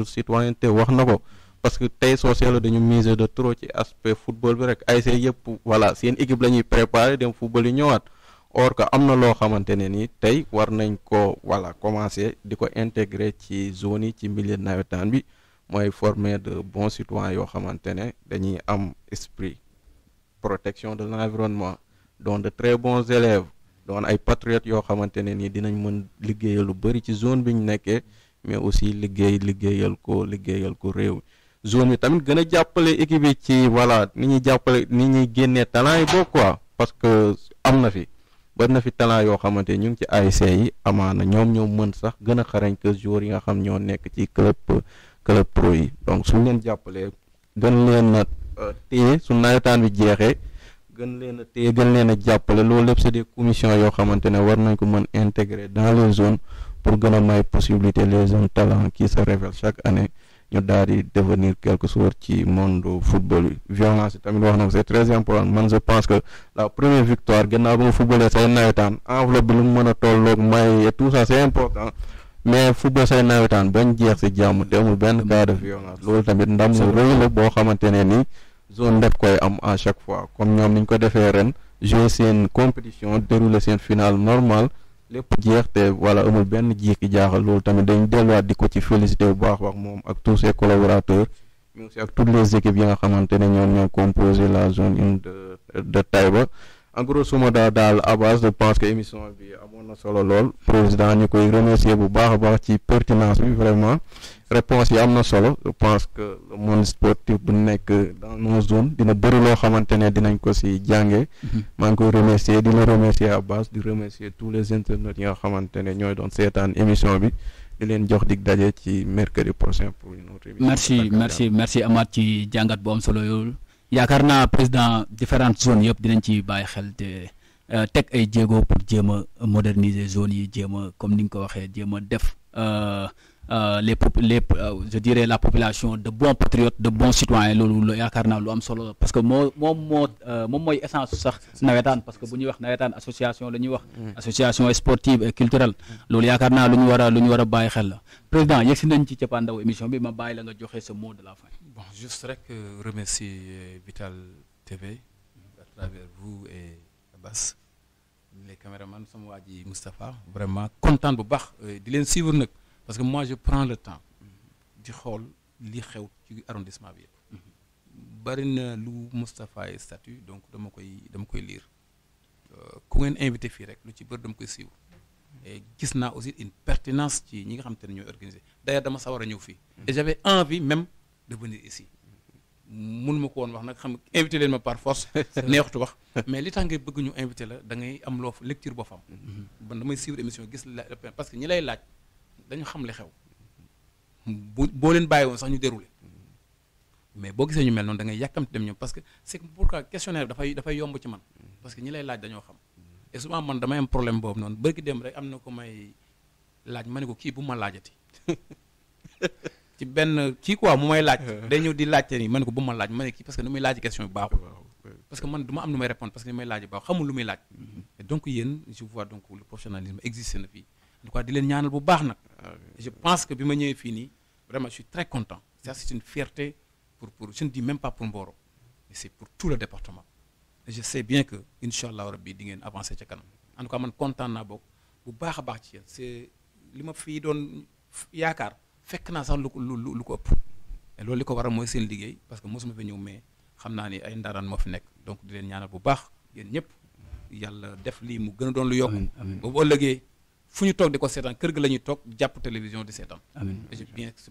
citoyenneté wax na ko parce que tey soo seetlu dañu miser de trop ci aspect football bi rek ASC yëpp voilà seen équipe la ñuy préparer dem football yi ñëwaat or que am na loo xamante ne ni tey war nañ ko voilà commencer di ko intégrer ci zone yi ci milieu nawetaan bi mooy former de bons citoyens yoo xamante ne dañuy am esprit protection de l'environnement doon de très bons élèves doon ay patriotes yoo xamante ne ni dinañ mën liggéeyal lu bëri ci zone bi ñu nekkee mais aussi liggéeyal ko réew zone bi tamit gën a jàppale équipe yi ci voilà ni ñuy génnee talent yi boo quoi parce que am na fi bari na fi talent yoo xamante ñu ngi ci ASC yi amaana ñoo mën sax gën a xarañ que joueurs yi nga xam ñoo nekk ci club pro yi donc suñ leen jàppalee gën leen a téye su nawetaan bi jeexee gën leen a téye gën leen a jàppale loolu lépp c'est des commissions yoo xamante ne war nañ ko mën intégrer dans les zones pour gën a may possibilité les jeunes talents qui se révèlent chaque année ñu daal di devenir quelque chose ci monde football bi violence yi tamit wax na ko c'est très important man je pense que la première victoire gannaaw ba nga footballee say nawetaan enveloppe bi lu mu mën a tolloog may et tout ça c'est important mais football say nawetaan bañ jeex si jàmm te amul benn cas de violence loolu tamit ndam lu rëy la boo xamante ne ni zone def koy am à chaque fois comme ñoom niñ ko defee ren jouer seen compétition dérouler seen finale normale lépp jeex te voilà amul benn jiiki jaaxal loolu tamit dañ delluwaat di ko ci félicité bu baax wax moom ak tous ses collaborateurs mais aussi ak toutes les équipes yi nga xamante ne ñoom ñoo composé la zone 1 de Taïba en grosso modo daal à base je pense que émission bi amoon na solo lool président ñu koy remercier bu baax a baax ci pertinence bi vraiment réponse yi am na solo je pense que le monde sportif bu nekk dans nos zones dina bëri loo xamante ne dinañ ko si jàngee maa ngi koy remercier di la remercier à base di remercier tous les internautes yi nga xamante ne ñooy doon seetaan émission bi di leen jox dig daje ci mercredi prochain pour une autre émission. merci Amath ci jàngat bu am solo yooyu yaakaar naa président différentes zones yëpp dinañ ci bàyyi xel te teg ay jéego pour jéem a moderniser zones yi jéem a comme ni nga ko waxee jéem a def je dirais la population de bons patriotes de bons citoyens loolu yaakaar naa lu am solo parce que moom mooy essence sax nawetaan parce que bu ñuy wax nawetaan association la ñuy wax association sportive et culturelle loolu yaakaar naa lu ñu war a bàyyi xel la président yegg si nañ ci cappaandaw émission bi ma bàyyi la nga joxe ce mot de la fin. Bon, juste rek remercier Vital TV à travers vous et Abbas les caméramans sama waa ji Moustapha vraiment content bu baax di leen suivre nag parce que moi je prends le temps di xool li xew ci arrondissement bi yëpp bari na lu Moustapha est statut donc dama koy lire ku ngeen invité fii rek lu ci bëri dama koy suivre et gis naa aussi une pertinence ci ñi nga xam te ne ñooy organiser d'ailleurs dama sawar a ñëw fii et j'avais envie même de venir ici mun ma ko woon wax nag xam invité leen ma par force neexutu wax mais li tax nga bëgg ñu invité la da ngay am loo lecture boo fam ban damay suivre émission gis la parce que ñi lay laaj dañu xam li xew boo leen bàyyi woon sax ñu déroulé mais boo gisee ñu mel noonu da ngay yàkkamti dem ñoom parce que c'est pourquoi questionnaire dafay yomb ci man parce que ñi lay laaj dañoo xam et souvent man damay am problème boobu noonu bërki dem rek am na ko may laaj ma ne ko kii bu ma laajati ci benn kii quoi mu may laaj day ñëw di laajte ni ma ne ko bu ma laaj ma ne kii parce que nu muy laaj question bi baaxul parce que man du ma am nu may répondre parce que ni may laaj baaxul xamul lu muy laaj et donc yéen je vois donc le professionnalisme existe na fii en tout cas di leen ñaanal bu baax nag je pense que bi ma ñëwee fii nii vraiment je suis très content ça c'est une fierté pour je ne dis même pas pour Mboro mais c'est pour tout le département et je sais bien que incha allah rabbi di ngeen avancer ca kanam en tout cas man content naa bokk bu baax a baax ci yéen c'est li ma fii doon yaakaar fekk naa sax lu ko ëpp et loolu li ko waral mooy seen liggéey parce que mosuma fi ñëw mais xam naa ni ay ndaraan moo fi nekk donc di leen ñaanal bu baax yéen ñëpp yàlla def lii mu gën a doon lu yokk boobu ëllëgee fu ñu toog di ko seetaan kër ga la ñuy toog jàpp télévision di seetaan je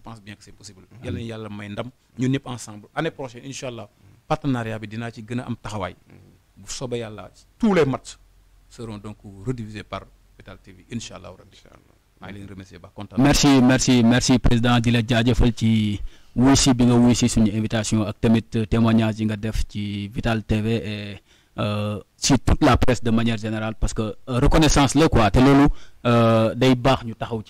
pense bien que c'est possible yàlla nañu yàlla may ndam ñun ñëpp ensemble année prochaine incha allah partenariat bi dinaa ci gën a am taxawaay bu soobee yàlla tous les matchs seront donc rediffusés par Vital TV incha allah rabbi maa ngi leen remercier ba kontaan merci président di la jaajëfal ci wuy si bi nga wuy si suñu invitation ak tamit témoignage yi nga def ci Vital TV et ci toute la presse de manière générale parce que reconnaissance la quoi te loolu day baax ñu taxaw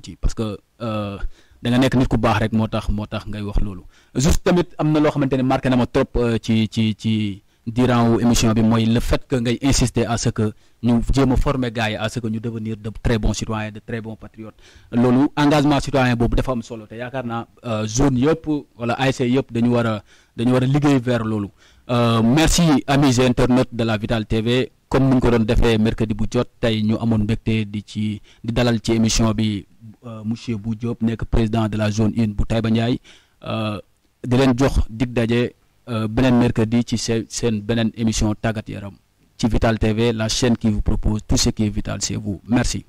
ci parce que da nga nekk nit ku baax rek moo tax ngay wax loolu juste tamit am na loo xamante ne marqué na ma trop ci durant wu émission bi mooy le fait que ngay insister à ce que ñu jéem a former gars yi à ce que ñu devenir de très bons citoyens de très bons patriotes loolu engagement citoyen boobu dafa am solo te yaakaar naa zone yëpp wala ASC yëpp dañu war a liggéey vers loolu merci amis internautes de la Vital TV comme ni ñu ko doon defee mercredi bu jot tey ñu amoon mbégte di dalal ci émission bi monsieur Bou Diop nekk président de la zone 1 bu Taïba Ndiaye di leen jox dig daje beneen mercredi ci seen beneen émission tàggat yaram ci Vital TV, la chaîne qui vous propose tout ce qui est vital chez vous. Merci.